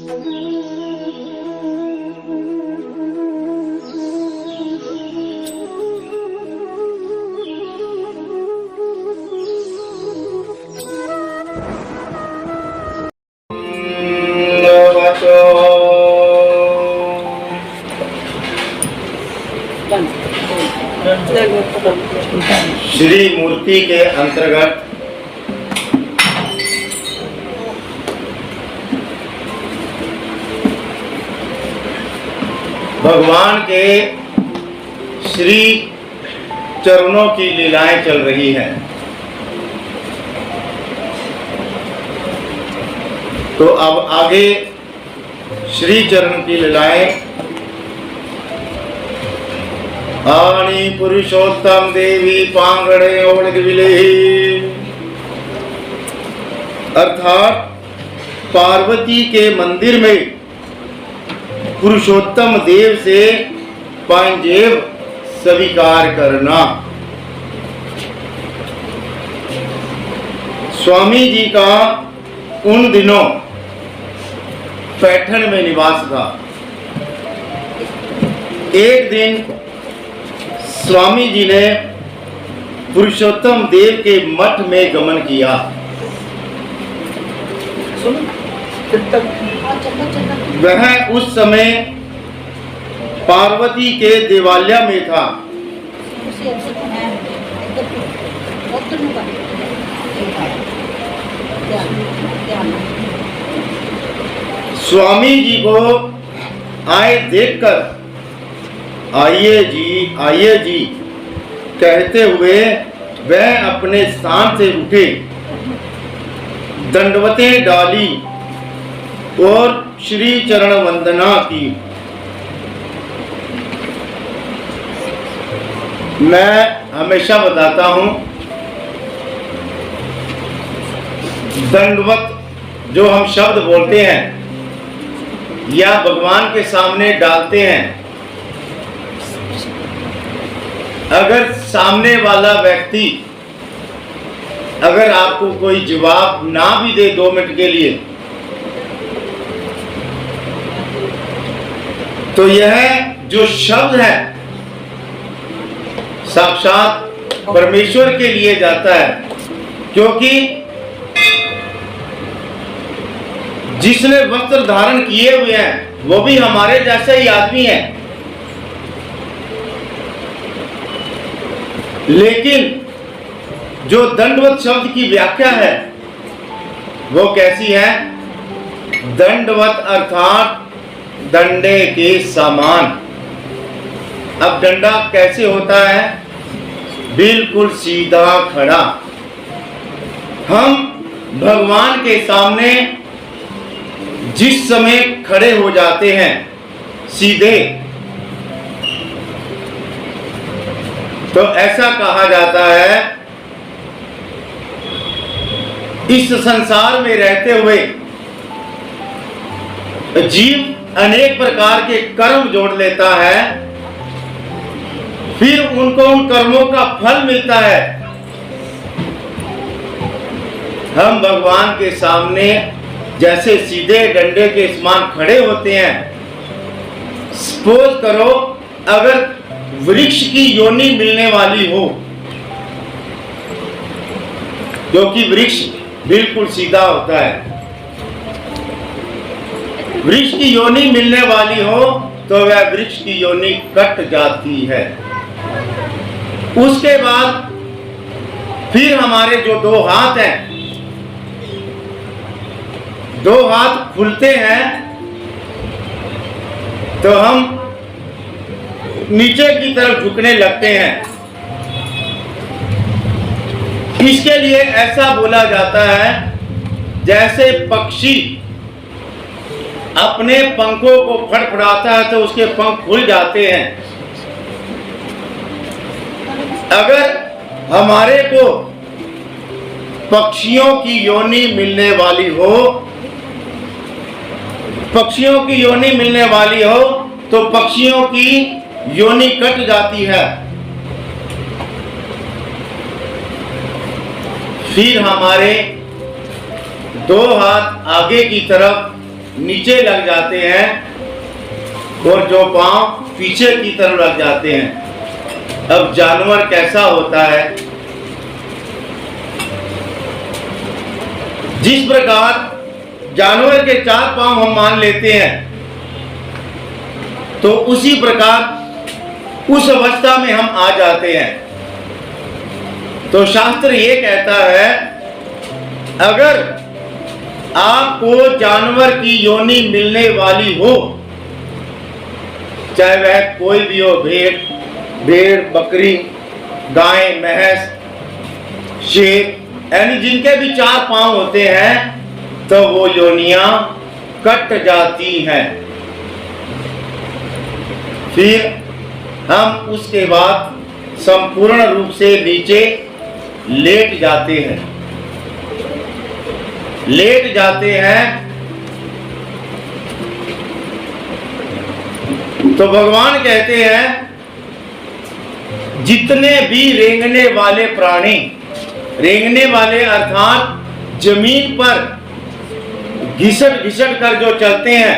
श्री मूर्ति के अंतर्गत भगवान के श्री चरणों की लीलाएं चल रही हैं। तो अब आगे श्री चरण की लीलाएं आनी पुरुषोत्तम देवी पांगड़े ओढ़विले, अर्थात पार्वती के मंदिर में पुरुषोत्तम देव से पांजेब स्वीकार करना। स्वामी जी का उन दिनों पैठन में निवास था। एक दिन स्वामी जी ने पुरुषोत्तम देव के मठ में गमन किया। वह उस समय पार्वती के देवालय में था। स्वामी जी को आए देखकर आइए जी कहते हुए वह अपने स्थान से उठे, दंडवतें डाली और श्री चरण वंदना की। मैं हमेशा बताता हूं, दंडवत जो हम शब्द बोलते हैं या भगवान के सामने डालते हैं, अगर सामने वाला व्यक्ति अगर आपको कोई जवाब ना भी दे 2 मिनट के लिए, तो यह जो शब्द है साक्षात परमेश्वर के लिए जाता है, क्योंकि जिसने वस्त्र धारण किए हुए हैं वो भी हमारे जैसे ही आदमी है, लेकिन जो दंडवत शब्द की व्याख्या है वो कैसी है? दंडवत अर्थात डंडे के समान। अब डंडा कैसे होता है? बिल्कुल सीधा खड़ा। हम भगवान के सामने जिस समय खड़े हो जाते हैं सीधे, तो ऐसा कहा जाता है इस संसार में रहते हुए जीव अनेक प्रकार के कर्म जोड़ लेता है, फिर उनको उन कर्मों का फल मिलता है। हम भगवान के सामने जैसे सीधे डंडे के समान खड़े होते हैं। सपोज करो अगर वृक्ष की योनि मिलने वाली हो, क्योंकि वृक्ष बिल्कुल सीधा होता है, वृक्ष की योनि मिलने वाली हो तो वह वृक्ष की योनि कट जाती है। उसके बाद फिर हमारे जो 2 हाथ हैं, 2 हाथ खुलते हैं तो हम नीचे की तरफ झुकने लगते हैं। इसके लिए ऐसा बोला जाता है जैसे पक्षी अपने पंखों को फड़फड़ाता है तो उसके पंख खुल जाते हैं। अगर हमारे को पक्षियों की योनि मिलने वाली हो, पक्षियों की योनि मिलने वाली हो तो पक्षियों की योनि कट जाती है। फिर हमारे 2 हाथ आगे की तरफ नीचे लग जाते हैं और जो पांव पीछे की तरफ लग जाते हैं। अब जानवर कैसा होता है, जिस प्रकार जानवर के 4 पांव हम मान लेते हैं, तो उसी प्रकार उस अवस्था में हम आ जाते हैं। तो शास्त्र ये कहता है, अगर आपको जानवर की योनि मिलने वाली हो, चाहे वह कोई भी हो, भेड़, बकरी, गाय, भैंस, शेर, यानी जिनके भी 4 पांव होते हैं, तो वो योनियां कट जाती हैं। फिर हम उसके बाद संपूर्ण रूप से नीचे लेट जाते हैं। तो भगवान कहते हैं, जितने भी रेंगने वाले प्राणी, रेंगने वाले अर्थात जमीन पर घिसट घिसट कर जो चलते हैं,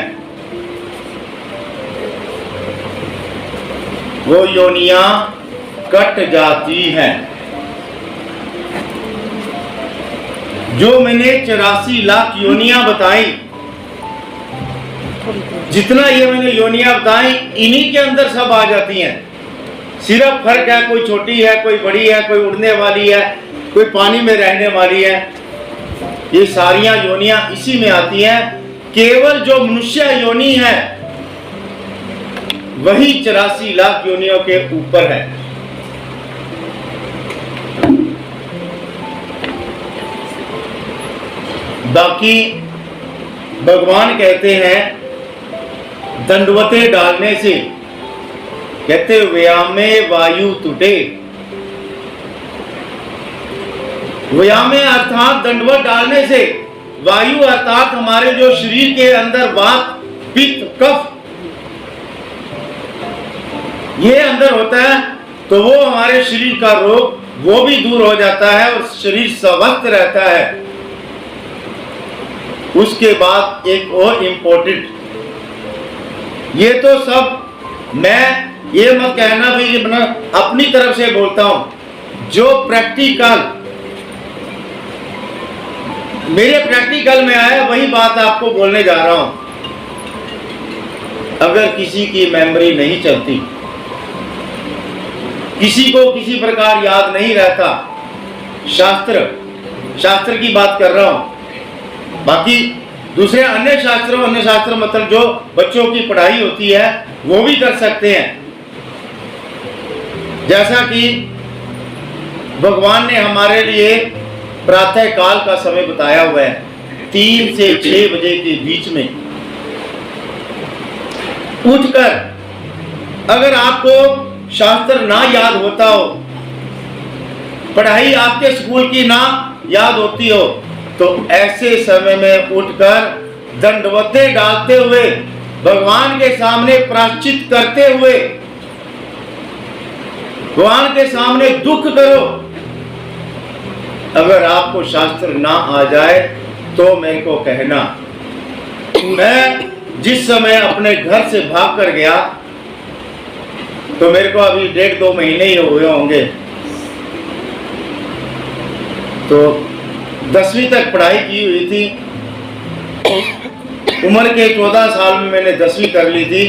वो योनियां कट जाती हैं। जो मैंने 84 लाख योनियां बताई, जितना ये मैंने योनियां बताई, इन्हीं के अंदर सब आ जाती हैं। सिर्फ फर्क है, कोई छोटी है, कोई बड़ी है, कोई उड़ने वाली है, कोई पानी में रहने वाली है। ये सारियां योनियां इसी में आती हैं। केवल जो मनुष्य योनि है वही 84 लाख योनियों के ऊपर है। बाकी भगवान कहते हैं, दंडवते डालने से, कहते व्यामे वायु टूटे। व्यामे अर्थात दंडवत डालने से, वायु अर्थात हमारे जो शरीर के अंदर वात, पित्त, कफ ये अंदर होता है, तो वो हमारे शरीर का रोग वो भी दूर हो जाता है और शरीर स्वस्थ रहता है। उसके बाद एक और इम्पोर्टेंट, ये तो सब मैं ये मत कहना भी अपनी तरफ से बोलता हूं, जो प्रैक्टिकल मेरे प्रैक्टिकल में आया वही बात आपको बोलने जा रहा हूं। अगर किसी की मेमोरी नहीं चलती, किसी को किसी प्रकार याद नहीं रहता, शास्त्र की बात कर रहा हूं, बाकी दूसरे अन्य शास्त्र मतलब जो बच्चों की पढ़ाई होती है वो भी कर सकते हैं। जैसा कि भगवान ने हमारे लिए प्रातः काल का समय बताया हुआ है, 3 से 6 बजे के बीच में उठकर, अगर आपको शास्त्र ना याद होता हो, पढ़ाई आपके स्कूल की ना याद होती हो, तो ऐसे समय में उठकर दंडवते डालते हुए, भगवान के सामने प्रायश्चित करते हुए, भगवान के सामने दुख करो। अगर आपको शास्त्र ना आ जाए तो मेरे को कहना। मैं जिस समय अपने घर से भाग कर गया, तो मेरे को अभी 1.5-2 महीने ही हुए होंगे, तो 10वीं तक पढ़ाई की हुई थी। उम्र के 14 साल में मैंने 10वीं कर ली थी,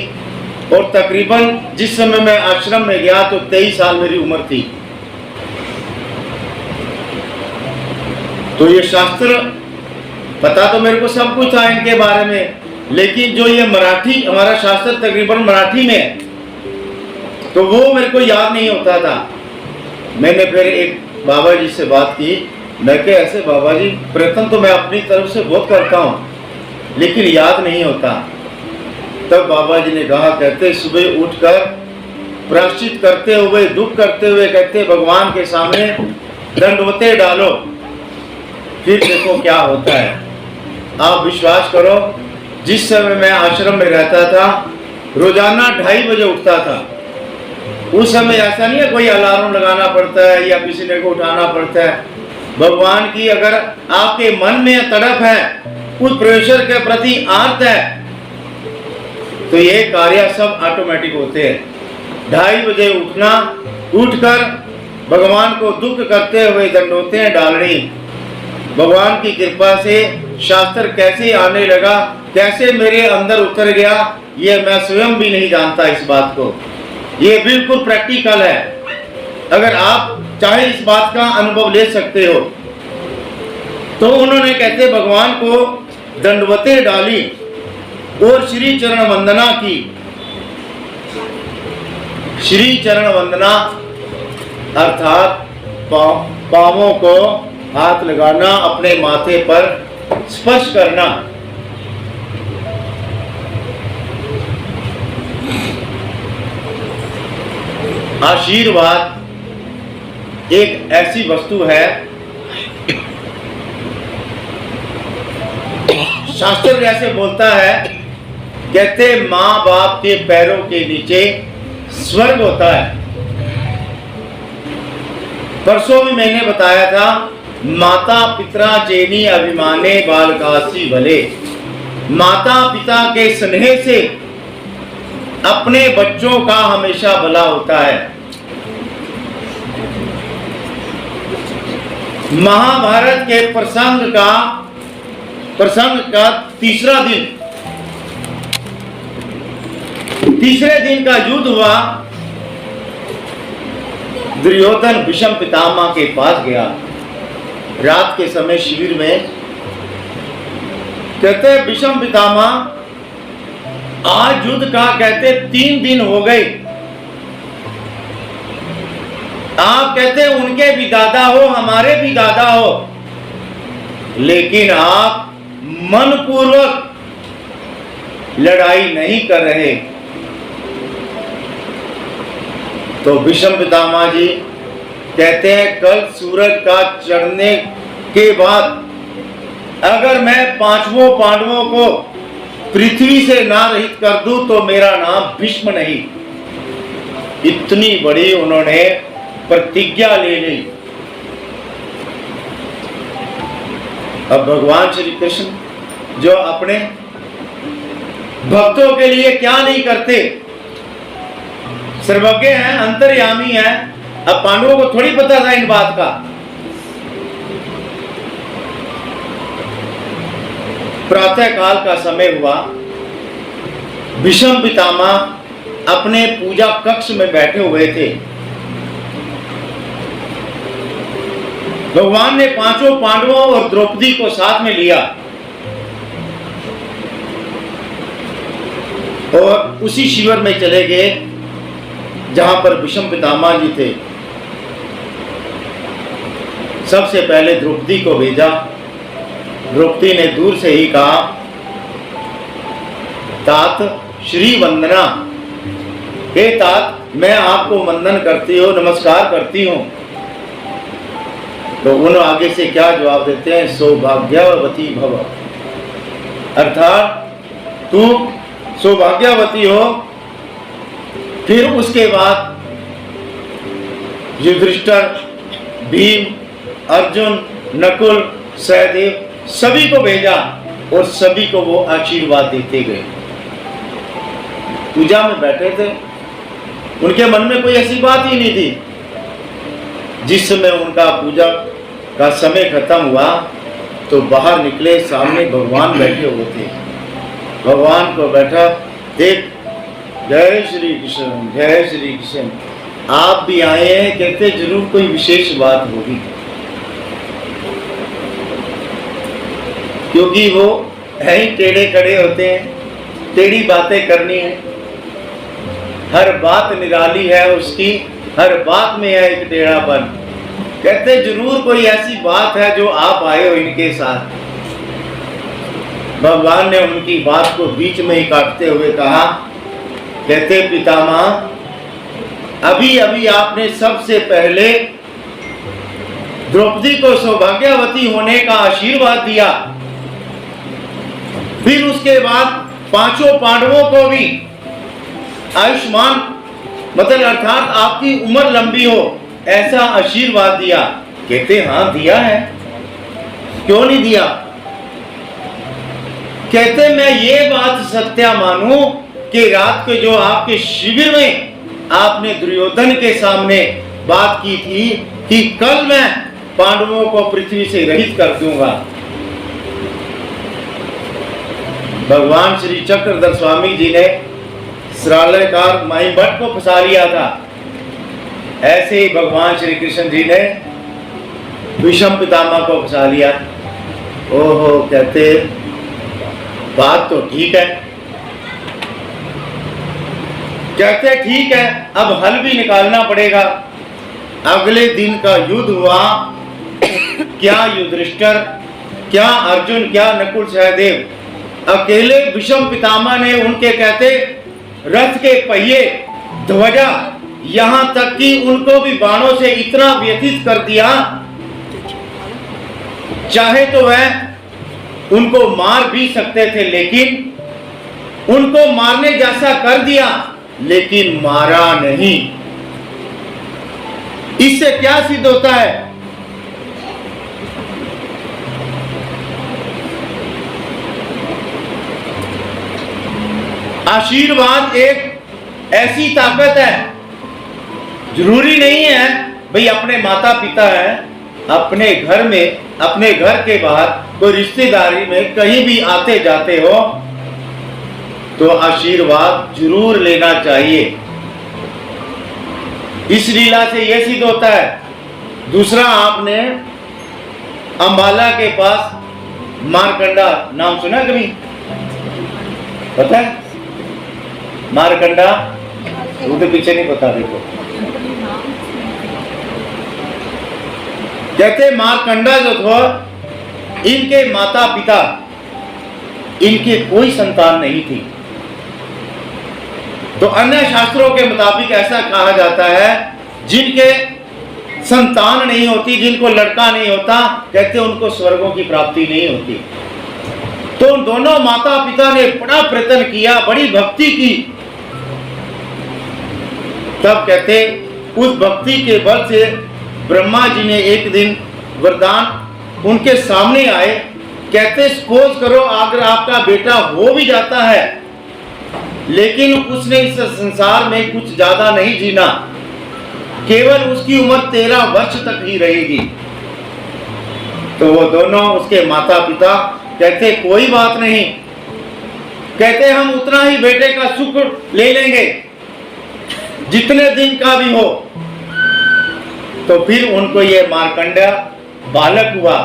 और तकरीबन जिस समय मैं आश्रम में गया तो 23 साल मेरी उम्र थी। तो ये शास्त्र पता तो मेरे को सब कुछ था इनके बारे में, लेकिन जो ये मराठी, हमारा शास्त्र तकरीबन मराठी में है, तो वो मेरे को याद नहीं होता था। मैंने फिर एक बाबा जी से बात की, मैं क्या ऐसे बाबा जी, प्रयत्न तो मैं अपनी तरफ से बहुत करता हूँ, लेकिन याद नहीं होता। तब बाबा जी ने कहा, कहते सुबह उठकर प्रायश्चित करते हुए, दुख करते हुए, कहते भगवान के सामने दंडवते डालो, फिर देखो क्या होता है। आप विश्वास करो, जिस समय मैं आश्रम में रहता था, रोजाना 2:30 बजे उठता था। उस समय ऐसा नहीं है कोई अलार्म लगाना पड़ता है या किसी ने को उठाना पड़ता है। भगवान की अगर आपके मन में तड़प है उस परमेश्वर के प्रति आर्त है, तो ये कार्य सब ऑटोमेटिक होते हैं। 2:30 बजे उठना, उठकर भगवान को दुख करते हुए दंडोतें डालनी। भगवान की कृपा से शास्त्र कैसे आने लगा, कैसे मेरे अंदर उतर गया, ये मैं स्वयं भी नहीं जानता इस बात को। ये बिल्कुल प्रैक्टिकल है, अगर आप चाहे इस बात का अनुभव ले सकते हो। तो उन्होंने कहते भगवान को दंडवतें डाली और श्री चरण वंदना की। श्री चरण वंदना अर्थात पांवों को हाथ लगाना, अपने माथे पर स्पर्श करना। आशीर्वाद एक ऐसी वस्तु है, शास्त्र जैसे बोलता है, कहते माँ बाप के पैरों के नीचे स्वर्ग होता है। परसों में मैंने बताया था, माता पिता जेनी अभिमाने बालकासी भले। माता पिता के स्नेह से अपने बच्चों का हमेशा भला होता है। महाभारत के प्रसंग का तीसरे दिन का युद्ध हुआ। दुर्योधन भीष्म पितामह के पास गया रात के समय शिविर में। कहते भीष्म पितामह, आज युद्ध का कहते 3 दिन हो गए। आप कहते उनके भी दादा हो, हमारे भी दादा हो, लेकिन आप मनपूर्वक लड़ाई नहीं कर रहे। तो भीष्म पितामह जी कहते हैं, कल सूरज का चढ़ने के बाद अगर मैं 5 पांडवों को पृथ्वी से ना रहित कर दूं तो मेरा नाम भीष्म नहीं। इतनी बड़ी उन्होंने प्रतिज्ञा ले ली। अब भगवान श्री कृष्ण जो अपने भक्तों के लिए क्या नहीं करते, सर्वज्ञ हैं, अंतर्यामी हैं। अब पांडवों को थोड़ी पता था इन बात का। प्रातः काल का समय हुआ। भीष्म पितामह अपने पूजा कक्ष में बैठे हुए थे। भगवान ने 5 पांडवों और द्रौपदी को साथ में लिया और उसी शिविर में चले गए जहां पर भीष्म पितामह जी थे। सबसे पहले द्रौपदी को भेजा। द्रौपदी ने दूर से ही कहा, तात श्री वंदना। हे तात, मैं आपको वंदन करती हूँ, नमस्कार करती हूँ। तो उन्होंने आगे से क्या जवाब देते हैं, सौभाग्यवती भव। अर्थात तू सौभाग्यवती हो। फिर उसके बाद युधिष्ठिर, भीम, अर्जुन, नकुल, सहदेव सभी को भेजा और सभी को वो आशीर्वाद देते गए। पूजा में बैठे थे, उनके मन में कोई ऐसी बात ही नहीं थी। जिस समय उनका पूजा का समय खत्म हुआ तो बाहर निकले, सामने भगवान बैठे हुए थे। भगवान को बैठा देख, जय श्री कृष्ण, जय श्री कृष्ण, आप भी आए हैं, कहते जरूर कोई विशेष बात होगी। क्योंकि वो है ही टेढ़े खड़े होते हैं, टेढ़ी बातें करनी है। हर बात निराली है उसकी, हर बात में है एक टेढ़ापन। कहते जरूर कोई ऐसी बात है जो आप आए हो इनके साथ। भगवान ने उनकी बात को बीच में ही काटते हुए कहा, कहते पितामह, अभी अभी आपने सबसे पहले द्रौपदी को सौभाग्यवती होने का आशीर्वाद दिया, फिर उसके बाद 5 पांडवों को भी आयुष्मान मतलब अर्थात आपकी उम्र लंबी हो ऐसा आशीर्वाद दिया। कहते हाँ दिया है, क्यों नहीं दिया। कहते मैं ये बात सत्य मानूं कि रात के जो आपके शिविर में आपने दुर्योधन के सामने बात की थी कि कल मैं पांडवों को पृथ्वी से रहित कर दूंगा। भगवान श्री चक्रधर स्वामी जी ने श्रालयकार माई भट्ट को फंसा लिया था, ऐसे ही भगवान श्री कृष्ण जी ने भीष्म पितामह को फंसा लिया। ओहो, कहते बात तो ठीक है, कहते ठीक है, अब हल भी निकालना पड़ेगा। अगले दिन का युद्ध हुआ। क्या युधिष्ठिर, क्या अर्जुन, क्या नकुल सहदेव, अकेले भीष्म पितामह ने उनके कहते रथ के पहिए, ध्वजा, यहां तक कि उनको भी बाणों से इतना व्यथित कर दिया, चाहे तो वह उनको मार भी सकते थे, लेकिन उनको मारने जैसा कर दिया, लेकिन मारा नहीं। इससे क्या सिद्ध होता है? आशीर्वाद एक ऐसी ताकत है, जरूरी नहीं है भाई अपने माता पिता है, अपने घर में, अपने घर के बाहर कोई रिश्तेदारी में कहीं भी आते जाते हो तो आशीर्वाद जरूर लेना चाहिए। इस लीला से यह सिद्ध होता है। दूसरा, आपने अंबाला के पास मारकंडा नाम सुना कभी? पता है मारकंडा? उधर पीछे नहीं पता, देखो। कहते मारकंडा जो था, इनके माता पिता, इनके कोई संतान नहीं थी। तो अन्य शास्त्रों के मुताबिक ऐसा कहा जाता है, जिनके संतान नहीं होती, जिनको लड़का नहीं होता, कहते उनको स्वर्गों की प्राप्ति नहीं होती। तो उन दोनों माता पिता ने बड़ा प्रयत्न किया, बड़ी भक्ति की, तब कहते उस भक्ति के बल से ब्रह्मा जी ने एक दिन वरदान उनके सामने आए। कहते सपोज करो अगर आपका बेटा हो भी जाता है, लेकिन उसने इस संसार में कुछ ज्यादा नहीं जीना, केवल उसकी उम्र 13 वर्ष तक ही रहेगी। तो वो दोनों उसके माता पिता कहते कोई बात नहीं, कहते हम उतना ही बेटे का सुख ले लेंगे जितने दिन का भी हो। तो फिर उनको ये मारकंडा बालक हुआ।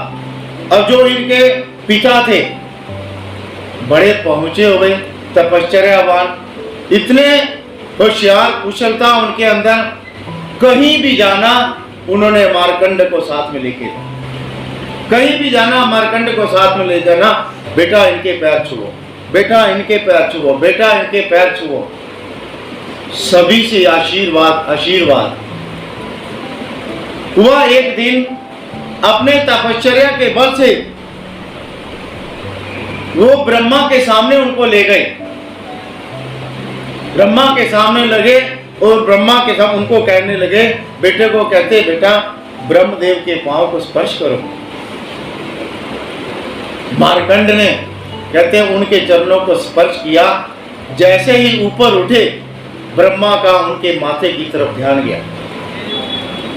और जो इनके पिता थे बड़े पहुंचे हुए, तपश्चर्यावान, इतने होशियार, कुशलता उनके अंदर, कहीं भी जाना उन्होंने मारकंड को साथ में लेके, कहीं भी जाना मारकंड को साथ में ले जाना, बेटा इनके पैर छुओ, बेटा इनके पैर छुओ, बेटा इनके पैर छुओ, सभी से आशीर्वाद आशीर्वाद हुआ। एक दिन अपने तपश्चर्या के बल से वो ब्रह्मा के सामने उनको ले गए, ब्रह्मा के सामने लगे और ब्रह्मा के सामने उनको कहने लगे, बेटे को कहते बेटा ब्रह्मदेव के पांव को स्पर्श करो। मारकंड ने कहते उनके चरणों को स्पर्श किया। जैसे ही ऊपर उठे, ब्रह्मा का उनके माथे की तरफ ध्यान गया।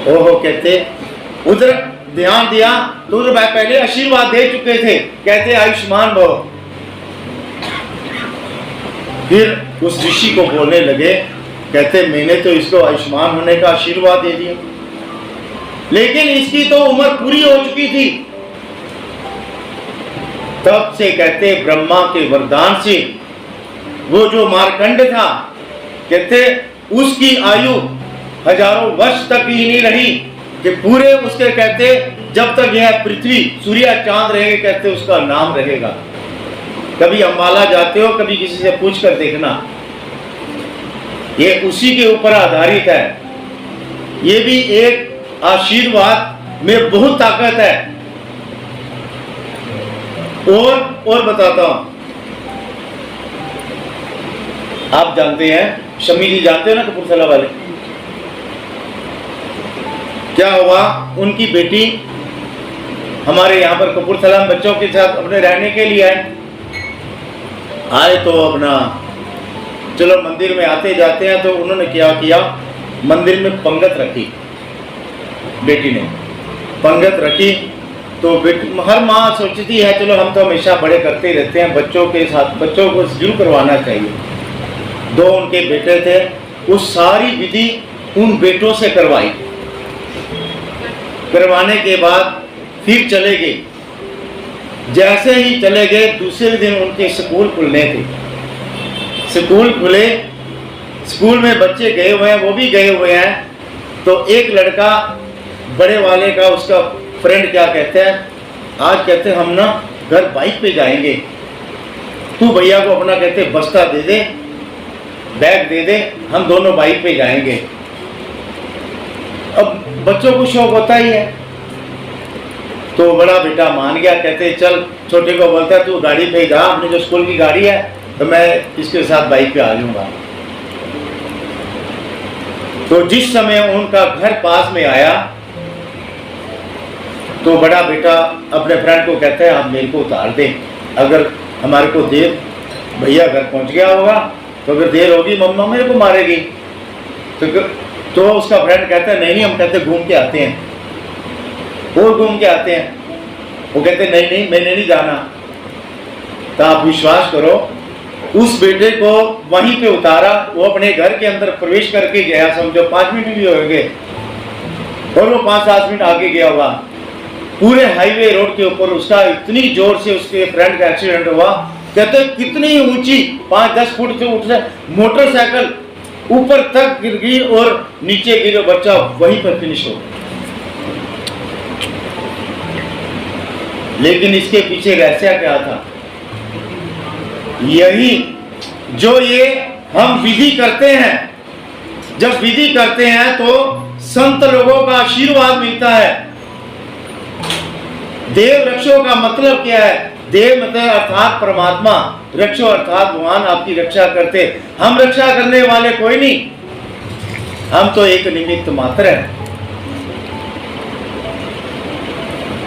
ओहो, कहते उधर ध्यान दिया तो उधर पहले आशीर्वाद दे चुके थे, कहते आयुष्मान भव। फिर उस ऋषि को बोलने लगे, कहते मैंने तो इसको आयुष्मान होने का आशीर्वाद दे दिया, लेकिन इसकी तो उम्र पूरी हो चुकी थी। तब से कहते ब्रह्मा के वरदान से वो जो मारकंड था, कहते उसकी आयु हजारों वर्ष तक ही नहीं रही, कि पूरे उसके कहते जब तक यह पृथ्वी सूर्य चांद रहेंगे, कहते उसका नाम रहेगा। कभी अंबाला जाते हो, कभी किसी से पूछ कर देखना, ये उसी के ऊपर आधारित है। ये भी एक आशीर्वाद में बहुत ताकत है। और बताता हूं, आप जानते हैं शमी जी, जानते हो ना कपूरथला वाले, क्या हुआ, उनकी बेटी हमारे यहाँ पर कपूरथला में बच्चों के साथ अपने रहने के लिए आए। आए तो अपना चलो मंदिर में आते जाते हैं, तो उन्होंने क्या किया, मंदिर में पंगत रखी, बेटी ने पंगत रखी। तो हर माँ सोचती है चलो हम तो हमेशा बड़े करते ही रहते हैं, बच्चों के साथ बच्चों को जरूर करवाना चाहिए। 2 उनके बेटे थे, वो सारी विधि उन बेटों से करवाई। करवाने के बाद फिर चले गए। जैसे ही चले गए दूसरे दिन उनके स्कूल खुलने थे। स्कूल खुले, स्कूल में बच्चे गए हुए हैं, वो भी गए हुए हैं। तो एक लड़का बड़े वाले का, उसका फ्रेंड क्या कहते हैं, आज कहते हम ना घर बाइक पे जाएंगे, तू भैया को अपना कहते बस्ता दे दे, बैग दे दे, हम दोनों बाइक पे जाएंगे। अब बच्चों को शौक होता ही है, तो बड़ा बेटा मान गया। कहते चल, छोटे को बोलता है तू गाड़ी पे जा, अपनी जो स्कूल की गाड़ी है, तो मैं इसके साथ बाइक पे आ जाऊंगा। तो जिस समय उनका घर पास में आया, तो बड़ा बेटा अपने फ्रेंड को कहता है आप मेरे को उतार दे, अगर हमारे को देर, भैया घर पहुंच गया होगा तो अगर देर होगी मम्मा मेरे को मारेगी। तो उसका फ्रेंड कहता है नहीं हम कहते घूम के आते हैं, और घूम के आते हैं। वो कहते नहीं मैंने नहीं जाना। तो आप विश्वास करो, उस बेटे को वहीं पे उतारा, वो अपने घर के अंदर प्रवेश करके गया, समझो 5 मिनट भी हो गए, और वो 5-7 मिनट आगे गया होगा। पूरे हाईवे रोड के ऊपर उसका इतनी जोर से उसके फ्रेंड का एक्सीडेंट हुआ, कहते कितनी ऊंची 5-10 फुट से उठ से मोटरसाइकिल ऊपर तक गिर गई और नीचे गिरे, बच्चा वहीं पर फिनिश हो गया। लेकिन इसके पीछे रहस्य क्या था? यही जो ये हम विधि करते हैं, जब विधि करते हैं तो संत लोगों का आशीर्वाद मिलता है। देव रक्षो का मतलब क्या है? देव मतलब अर्थात परमात्मा, रक्षो अर्थात भगवान आपकी रक्षा करते। हम रक्षा करने वाले कोई नहीं, हम तो एक निमित्त मात्र हैं।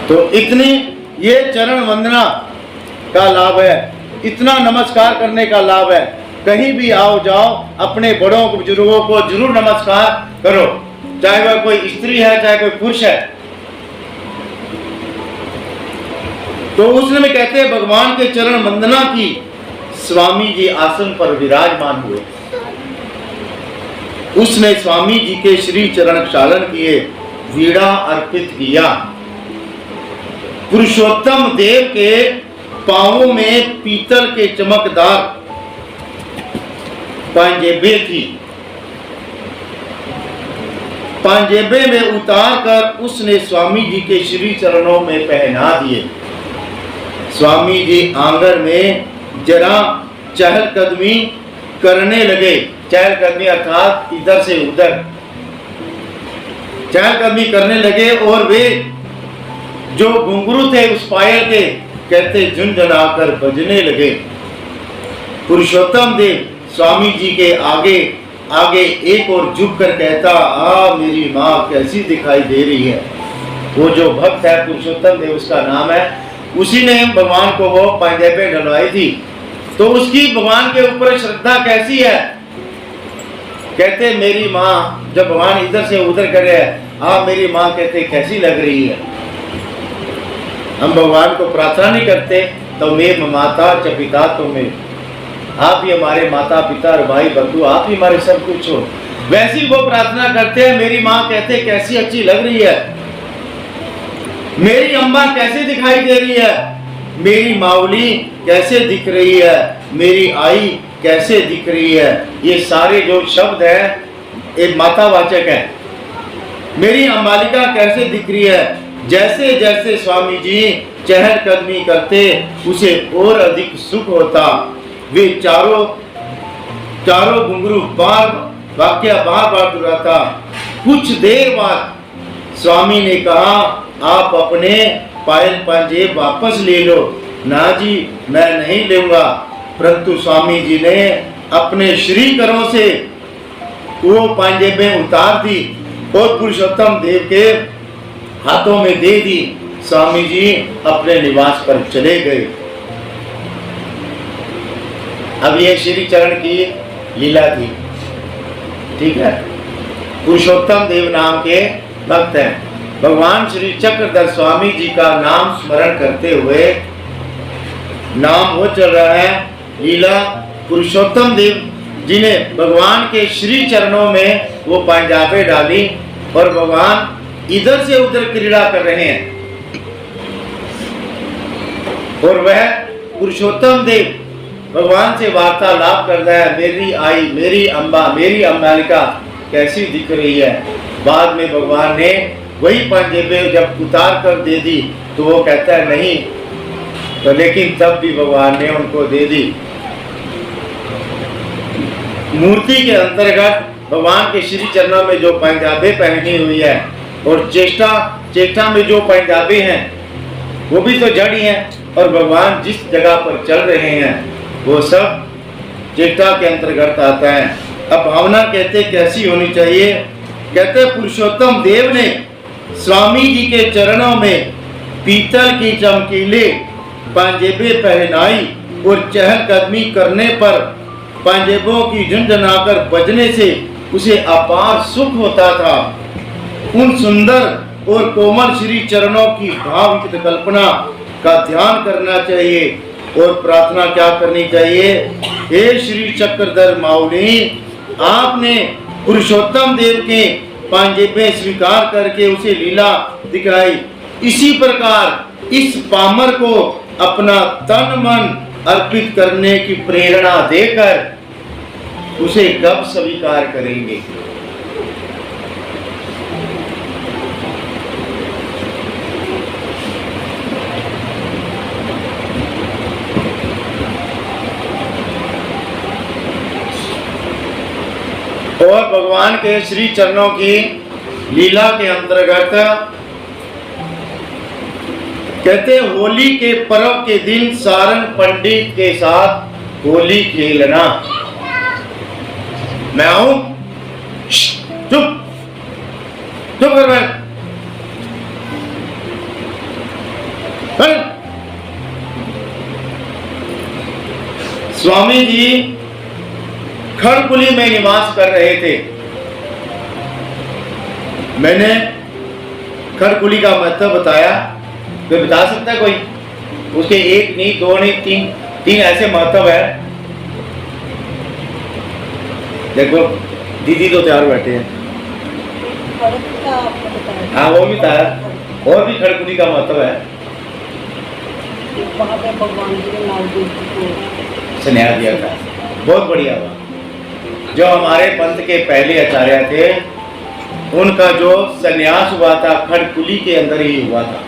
तो इतनी ये चरण वंदना का लाभ है, इतना नमस्कार करने का लाभ है। कहीं भी आओ जाओ अपने बड़ों बुजुर्गों को जरूर नमस्कार करो, चाहे वह कोई स्त्री है चाहे कोई पुरुष है। तो उसमें कहते हैं भगवान के चरण वंदना की, स्वामी जी आसन पर विराजमान हुए, उसने स्वामी जी के श्री चरण क्षालन किए, वीणा अर्पित किया। पुरुषोत्तम देव के पांवों में पीतल के चमकदार पांजेबे थी, पांजेबे में उतार कर उसने स्वामी जी के श्री चरणों में पहना दिए। स्वामी जी आंगन में जरा चहलकदमी करने लगे। चहलकदमी अर्थात इधर से उधर चहलकदमी करने लगे, और वे जो घुंघरू थे उस पायल के कहते झुनझुनाकर बजने लगे। पुरुषोत्तम देव स्वामी जी के आगे आगे एक और झुक कर कहता, आ मेरी माँ कैसी दिखाई दे रही है। वो जो भक्त है पुरुषोत्तम देव उसका नाम है, उसी ने भगवान को वो पांजेबे डलवाई थी। तो उसकी भगवान के ऊपर श्रद्धा कैसी है? कहते मेरी माँ, जब भगवान इधर से उधर करे, आप मेरी माँ कहते कैसी लग रही है। हम भगवान को प्रार्थना नहीं करते तो मेरे माता च पिता तो मेरे, आप ही हमारे माता पिता और भाई बंधु, आप ही हमारे सब कुछ हो। वैसी वो प्रार्थना करते हैं, मेरी माँ कहते कैसी अच्छी लग रही है, मेरी अम्मा कैसे दिखाई दे रही है, मेरी मावली कैसे दिख रही है, मेरी आई कैसे दिख रही है। ये सारे जो शब्द हैं एक मातावाचक है। मेरी अम्बालिका कैसे दिख रही है। जैसे जैसे स्वामी जी चहलकदमी करते उसे और अधिक सुख होता। वे चारों घुंघरू बार वाक्य बार दोहराता। कुछ देर बाद स्वामी ने कहा, आप अपने पायल पंजेब वापस ले लो। ना जी मैं नहीं लूंगा। परंतु स्वामी जी ने अपने श्री करों से वो पंजेबें उतार दी और पुरुषोत्तम देव के हाथों में दे दी। स्वामी जी अपने निवास पर चले गए। अब ये श्री चरण की लीला थी, ठीक है। पुरुषोत्तम देव नाम के भक्त हैं। भगवान श्री चक्रधर स्वामी जी का नाम स्मरण करते हुए नाम वो चल रहा है लीला। पुरुषोत्तम देव जी ने भगवान के श्री चरणों में वो पंजाबे डाली और भगवान इधर से उधर क्रीड़ा कर रहे हैं। और वह पुरुषोत्तम देव भगवान से वार्तालाप कर रहा है, मेरी आई, मेरी अम्बा, मेरी अम्बालिका कैसी दिख रही है। बाद में भगवान ने वही पंजेबे जब उतार कर दे दी तो वो कहता है नहीं, तो लेकिन तब भी भगवान ने उनको दे दी। मूर्ति के अंतर्गत भगवान के श्री चरणों में जो पंजाबे पहनी हुई है और चेष्टा में जो पंजाबे हैं वो भी तो जड़ ही हैं, और भगवान जिस जगह पर चल रहे हैं वो सब चेष्टा के अंतर्गत आता है। अब भावना कहते कैसी होनी चाहिए, कहते पुरुषोत्तम देव ने स्वामी जी के चरणों में पीतल की चमकीले पंजेबे पहनाई और चहलकदमी करने पर पंजेबों की झुंझुनाकर बजने से उसे अपार सुख होता था। उन सुंदर और कोमल श्री चरणों की भावयुक्त कल्पना का ध्यान करना चाहिए और प्रार्थना क्या करनी चाहिए, हे श्री चक्रधर माउली, आपने पुरुषोत्तम देव के पंजेबे स्वीकार करके उसे लीला दिखाई। इसी प्रकार इस पामर को अपना तन मन अर्पित करने की प्रेरणा देकर उसे कब स्वीकार करेंगे। और भगवान के श्री चरणों की लीला के अंतर्गत कहते होली के पर्व के दिन सारंग पंडित के साथ होली खेलना। मैं आऊं, चुप चुप कर बैठ। स्वामी जी खड़कुली में निवास कर रहे थे। मैंने खड़कुली का महत्व बताया, कोई बता सकता है कोई? उसके एक नहीं, दो नहीं, तीन ऐसे महत्व है। देखो दीदी तो तैयार बैठे हैं। हाँ वो भी था, और भी खड़कुली का महत्व है। वहाँ पे भगवान जी ने नागदेव जी को स्नेह दिया था, बहुत बढ़िया हुआ। जो हमारे पंथ के पहले आचार्य थे उनका जो संन्यास हुआ था खड़कुली के अंदर ही हुआ था।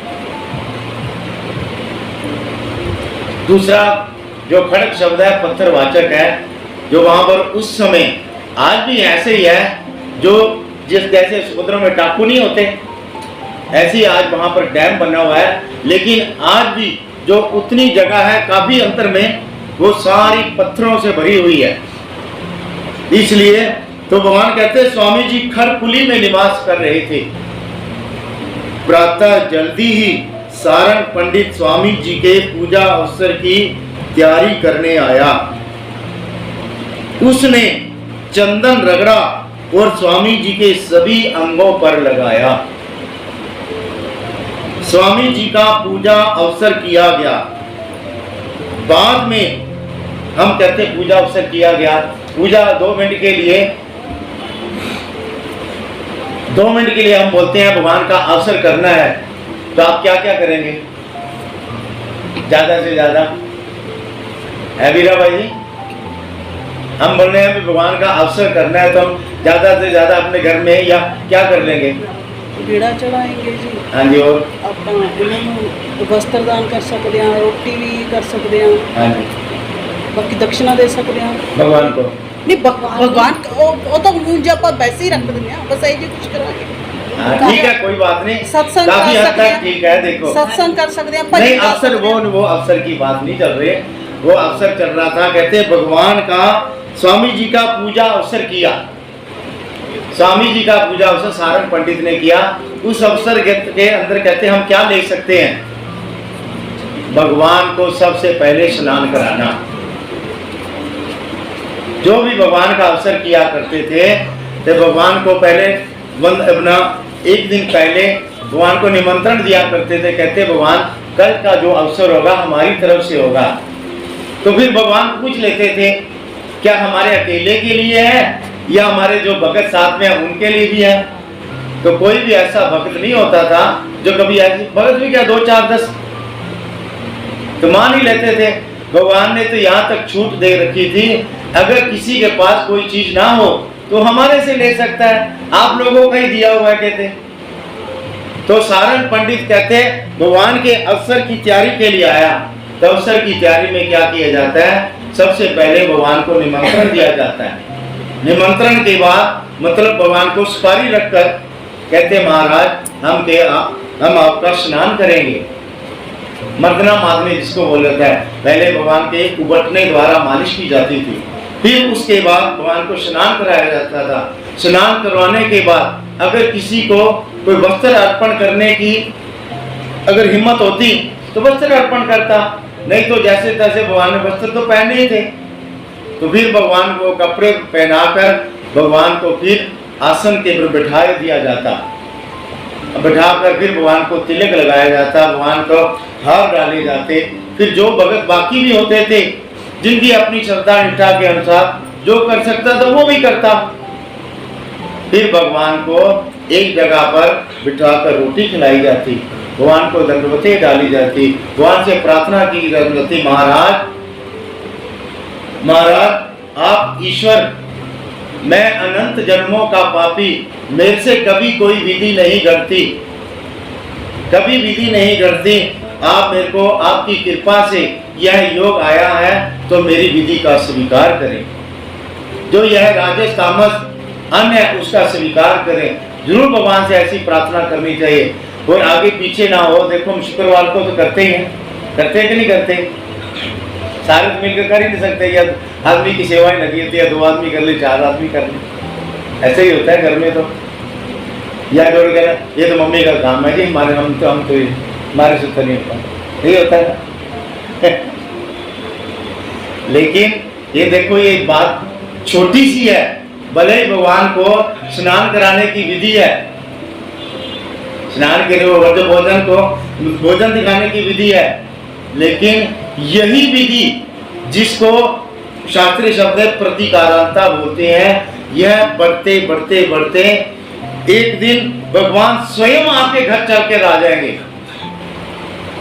दूसरा जो खड़क शब्द है पत्थरवाचक है, जो वहां पर उस समय आज भी ऐसे ही है, जो जिस जैसे समुद्र में टापू नहीं होते ऐसे ही आज वहां पर डैम बना हुआ है, लेकिन आज भी जो उतनी जगह है काफी अंतर में वो सारी पत्थरों से भरी हुई है। इसलिए तो भगवान कहते स्वामी जी खड़कुली में निवास कर रहे थे। प्रातः जल्दी ही सारंग पंडित स्वामी जी के पूजा अवसर की तैयारी करने आया। उसने चंदन रगड़ा और स्वामी जी के सभी अंगों पर लगाया। स्वामी जी का पूजा अवसर किया गया। बाद में हम कहते पूजा अवसर किया गया, पूजा 2 मिनट के लिए, 2 मिनट के लिए हम बोलते हैं भगवान का अवसर करना है, तो आप क्या क्या करेंगे ज्यादा से ज्यादा? है वीरा भाई जी, हम बोल रहे हैं कि भगवान का अवसर करना है तो हम ज्यादा से ज्यादा अपने घर में या क्या कर लेंगे? बीड़ा चढ़ाएंगे जी। हाँ जी, और अपना वस्त्र दान कर सकते हैं, रोटी भी कर सकते हैं। हाँ जी, बाकी दक्षिणा दे सकते हैं भगवान को। नहीं भगवान वो तो मुझे आप वैसे ही रख देंगे, बस ऐसे कुछ कराएंगे। हाँ, ठीक है, कोई बात नहीं, सत्संग काफी कर हद सकते तक हैं, ठीक है। देखो सत्संग कर सकते हैं, नहीं, अवसर वो अवसर की बात नहीं चल रही, वो अवसर चल रहा था। कहते भगवान का स्वामी जी का पूजा अवसर किया, स्वामी जी का पूजा अवसर सारंग पंडित ने किया। उस अवसर के अंदर कहते हम क्या ले सकते हैं? भगवान को सबसे पहले स्नान कराना। जो भी भगवान का अवसर किया करते थे तो भगवान को पहले अपना एक दिन पहले भगवान को निमंत्रण दिया करते थे, कहते भगवान कल का जो अवसर होगा हमारी तरफ से होगा। तो फिर भगवान पूछ लेते थे क्या हमारे अकेले के लिए है या हमारे जो भगत साथ में है उनके लिए भी है। तो कोई भी ऐसा भक्त नहीं होता था जो कभी ऐसी, भगत भी क्या 2 4 10 तो मान ही लेते थे। भगवान ने तो यहाँ तक छूट दे रखी थी, अगर किसी के पास कोई चीज ना हो तो हमारे से ले सकता है, आप लोगों का ही दिया हुआ है कहते। तो सारंग पंडित कहते भगवान के अवसर की तैयारी के लिए आया। तो अवसर की तैयारी में क्या किया जाता है, सबसे पहले भगवान को निमंत्रण दिया जाता है। निमंत्रण के बाद मतलब भगवान को सुपारी रखकर कहते महाराज हम आपका स्नान करेंगे। मर्दना मादने जिसको बोल जाता है, पहले भगवान के उबटने द्वारा मालिश की जाती थी, फिर उसके बाद भगवान को स्नान कराया जाता था। स्नान करवाने के बाद अगर किसी को कोई वस्त्र अर्पण करने की अगर हिम्मत होती तो वस्त्र अर्पण करता, नहीं तो जैसे तैसे भगवान ने वस्त्र तो पहने ही थे। तो फिर भगवान को कपड़े पहनाकर भगवान को फिर आसन के ऊपर बैठा दिया जाता, बैठाकर फिर भगवान को तिलक लगाया जाता, भगवान को हार डाले जाते। फिर जो भगत बाकी भी होते थे जिनकी अपनी श्रद्धा निष्ठा के अनुसार जो कर सकता था वो भी करता। फिर भगवान को एक जगह पर बिठाकर रोटी खिलाई जाती, भगवान को दंडवतें डाली जाती, भगवान से प्रार्थना की जाती महाराज आप ईश्वर, मैं अनंत जन्मों का पापी, मेरे से कभी कोई विधि नहीं घटती, कभी विधि नहीं घटती, आप मेरे को आपकी कृपा से यह योग आया है तो मेरी विधि का स्वीकार करें। जो यह राजस तामस अन्य है उसका स्वीकार करें। जरूर भगवान से ऐसी प्रार्थना करनी चाहिए, और आगे पीछे ना हो। देखो हम शुक्रवार को तो करते ही हैं, करते हैं कि नहीं करते, सारे तो मिलकर कर ही नहीं सकते, या आदमी की सेवाएं लगी होती है, 2 आदमी कर ले 4 आदमी कर ले, ऐसे ही होता है घर में। तो या जो कहना ये तो मम्मी का काम है जी, हमारे हम तो हमारे से तो नहीं होता, यही होता है। लेकिन ये देखो ये बात छोटी सी है, भले ही भगवान को स्नान कराने की विधि है, स्नान के लिए भोजन को भोजन दिखाने की विधि है, लेकिन यही विधि जिसको शास्त्रीय शब्द प्रतिकारांता बोलते हैं, यह बढ़ते बढ़ते बढ़ते एक दिन भगवान स्वयं आपके घर चल के आ जाएंगे।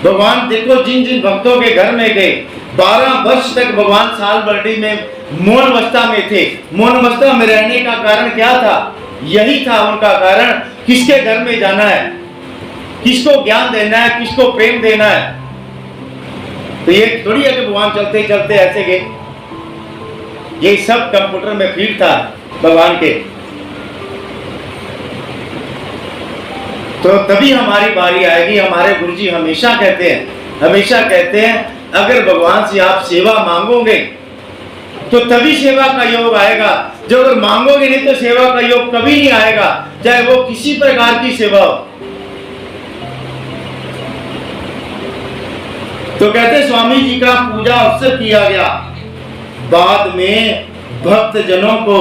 भगवान देखो जिन जिन भक्तों के घर में गए, 12 वर्ष तक भगवान साल बरडी में मौन अवस्था में थे। मौन अवस्था में रहने का कारण क्या था, यही था उनका कारण, किसके घर में जाना है, किसको ज्ञान देना है, किसको प्रेम देना है। तो ये थोड़ी है कि भगवान चलते चलते ऐसे गए, ये सब कंप्यूटर में फीड था भगवान के। तो तभी हमारी बारी आएगी। हमारे गुरुजी हमेशा कहते हैं अगर भगवान से आप सेवा मांगोगे तो तभी सेवा का योग आएगा, जो अगर मांगोगे नहीं तो सेवा का योग कभी नहीं आएगा, चाहे वो किसी प्रकार की सेवा हो। तो कहते स्वामी जी का पूजा अवसर किया गया, बाद में भक्त जनों को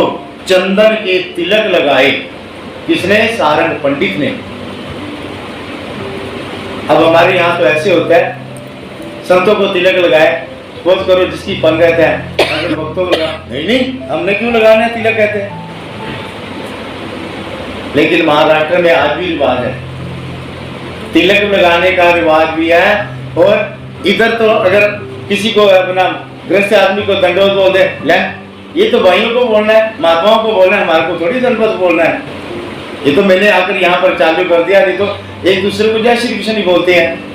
चंदन के तिलक लगाए। किसने? सारंग पंडित ने। अब हमारे यहाँ तो ऐसे होता है, संतों को तिलक लगाए, सपोज करो जिसकी पंगत है, अगर भक्तों को लगा, नहीं हमने क्यों लगाना है तिलक कहते हैं। लेकिन महाराष्ट्र में आज भी रिवाज है, तिलक लगाने का रिवाज भी है। और इधर तो अगर किसी को अपना गृहस्थ आदमी को दंडवत बोल दे, ले ये तो भाइयों को बोलना है, महात्माओं को बोलना है, हमारे को थोड़ी दंडवत बोलना है। ये तो मैंने आकर यहाँ पर चालू कर दिया, नहीं तो एक दूसरे को जय श्री कृष्ण ही बोलते हैं।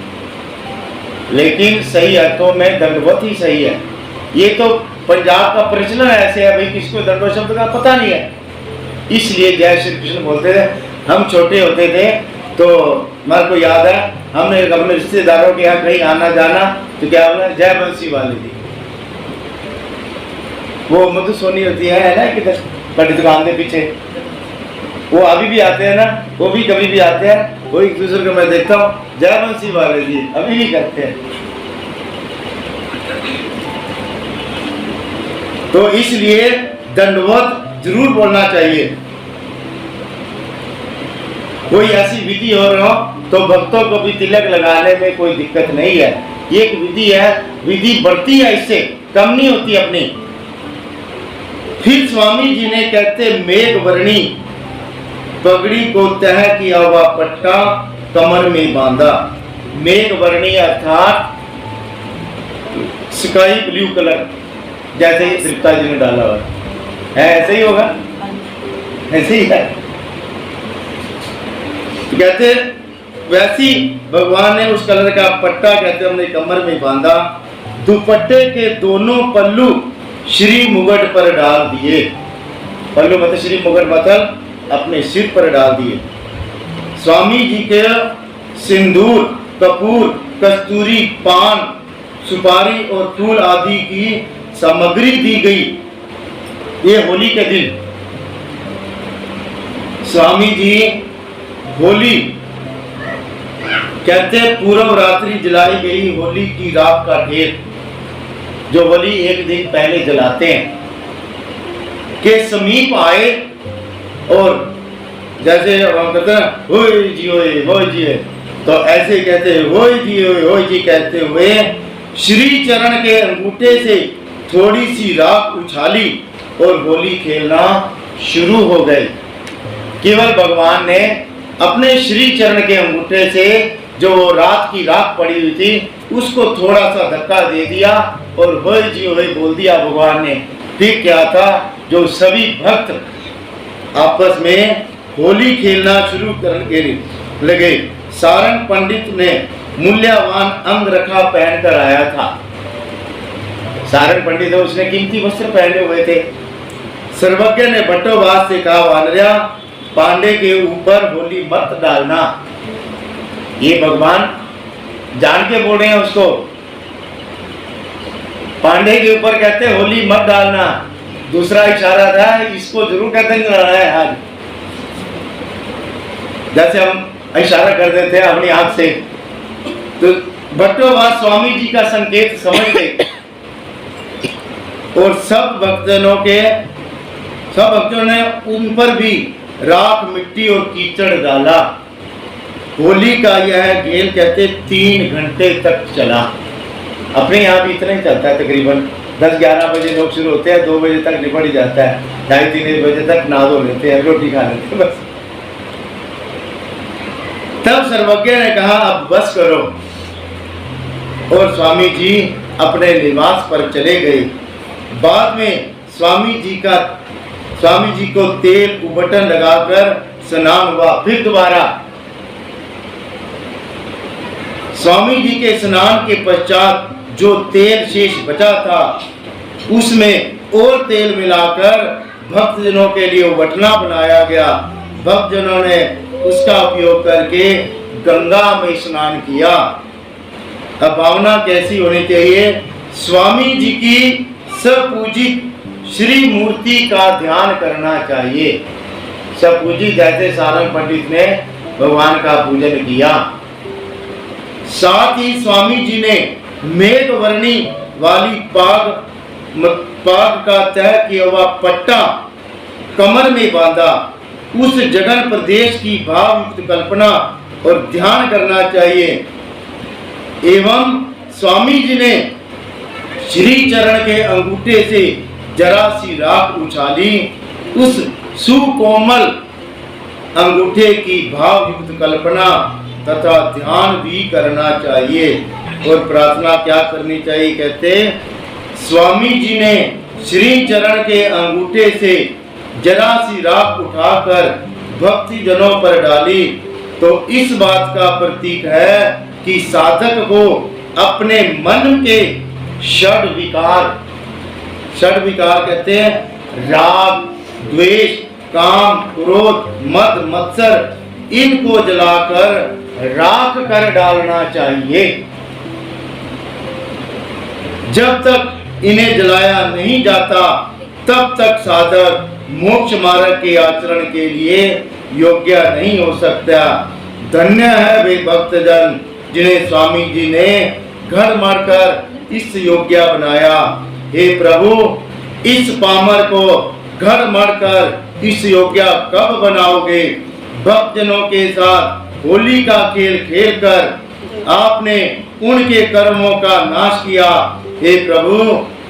लेकिन सही अर्थों में दंडवत ही सही है। ये तो पंजाब का प्रचलन ऐसे है भाई, किसको दंडवत शब्द का पता नहीं है, इसलिए जय श्री कृष्ण बोलते थे। हम छोटे होते थे तो मेरे को याद है, हमने अपने रिश्तेदारों के यहाँ कहीं आना जाना तो क्या बोला, जय बंसी वाली थी। वो मधुसोनी होती है ना किधर बड़ी दुकान के पीछे, वो अभी भी आते हैं ना, वो भी कभी भी आते हैं, वो एक दूसरे को मैं देखता हूँ जय बंसी वाले जी अभी भी करते हैं। तो इसलिए दंडवत जरूर बोलना चाहिए। कोई ऐसी विधि हो रहा हो तो भक्तों को भी तिलक लगाने में कोई दिक्कत नहीं है। एक विधि है, विधि बढ़ती है, इससे कम नहीं होती अपनी। फिर स्वामी जी ने कहते मेघ वर्णी पगड़ी को तह किया हुआ पट्टा कमर में बांधा। मेघ वर्णी अर्थात स्काई ब्लू कलर, जैसे ही तृप्ता जी ने डाला हुआ है, ऐसे ही होगा, ऐसे ही है। कहते वैसी भगवान ने उस कलर का पट्टा कहते हमने कमर में बांधा। दुपट्टे के दोनों पल्लू श्री मुगट पर डाल दिए। पल्लू मतलब श्री मुगट मतलब अपने सिर पर डाल दिए। स्वामी जी के सिंदूर, कपूर, कस्तूरी, पान, सुपारी और फूल आदि की सामग्री दी गई। ये होली के दिन स्वामी जी होली कहते पूर्व रात्रि जलाई गई होली की राख का ढेर, जो होली एक दिन पहले जलाते हैं, के समीप आए और जैसे हम कहते हैं होय जी होय जी, तो ऐसे कहते होय जी कहते हुए श्री चरण के अंगूठे से थोड़ी सी राख उछाली और होली खेलना शुरू हो गए। केवल भगवान ने अपने श्री चरण के अंगूठे से जो रात की राख पड़ी हुई थी उसको थोड़ा सा धक्का दे दिया और होय जी होय बोल दिया भगवान ने। फिर क्या था, जो सभी भक्त आपस में होली खेलना शुरू करने लगे। सारंग पंडित ने मूल्यवान अंगरखा पहनकर आया था। सारंग पंडित है, उसने कीमती वस्त्र पहने हुए थे। सर्वज्ञ ने भट्टोबाज से कहा वानरिया पांडे के ऊपर होली मत डालना। ये भगवान जान के बोल रहे हैं उसको, पांडे के ऊपर कहते होली मत डालना। दूसरा इशारा था इसको जरूर कहते डालना है आज, जैसे हम इशारा कर देते हैं अपनी आंख से। तो भट्टोबाज स्वामी जी का संकेत समझ गए और सब भक्तों ने उन पर भी राख, मिट्टी और कीचड़ डाला। होली का यह खेल कहते 3 घंटे तक चला। अपने यहाँ भी इतना ही चलता है, तकरीबन 10-11 बजे लोग शुरू होते हैं, 2 बजे तक निपट ही जाता है। 2:30-3 बजे तक नहा धो लेते हैं, रोटी खा लेते हैं बस। तब सर्वज्ञ ने कहा अब बस करो और स्वामी जी अपने निवास पर चले गए। बाद में स्वामी जी को तेल उबटन लगाकर स्नान हुआ। फिर दोबारा स्वामी जी के स्नान के पश्चात जो तेल शेष बचा था उसमें और तेल मिलाकर भक्तजनों के लिए उबटना बनाया गया। भक्तजनों ने उसका उपयोग करके गंगा में स्नान किया। अब भावना कैसी होनी चाहिए, स्वामी जी की सपूजित श्री मूर्ति का ध्यान करना चाहिए। सपूजित जैसे सारंग पंडित ने भगवान का पूजन किया। साथ ही स्वामी जी ने मेघ वर्णी वाली पाग का तह किया हुआ पट्टा कमर में बांधा। उस जगन प्रदेश की भावयुक्त कल्पना और ध्यान करना चाहिए। एवं स्वामी जी ने श्री चरण के अंगूठे से जरा सी राख उछाली। उस सुकोमल अंगूठे की भावयुक्त कल्पना तथा ध्यान भी करना चाहिए। और प्रार्थना क्या करनी चाहिए, कहते स्वामी जी ने श्री चरण के अंगूठे से जरा सी राख उठाकर भक्ति जनों पर डाली, तो इस बात का प्रतीक है कि साधक को अपने मन के षड विकार कहते हैं राग, द्वेष, काम, क्रोध, मद, मत्सर, इनको जलाकर राख कर डालना चाहिए। जब तक इन्हें जलाया नहीं जाता तब तक साधक मोक्ष मार्ग के आचरण के लिए योग्य नहीं हो सकता। धन्य है वे भक्तजन जिन्हें स्वामी जी ने घर मारकर इस योग्य बनाया। हे प्रभु, इस पामर को घर मरकर इस योग्य कब बनाओगे? भक्तजनों के साथ होली का खेल खेलकर आपने उनके कर्मों का नाश किया। हे प्रभु,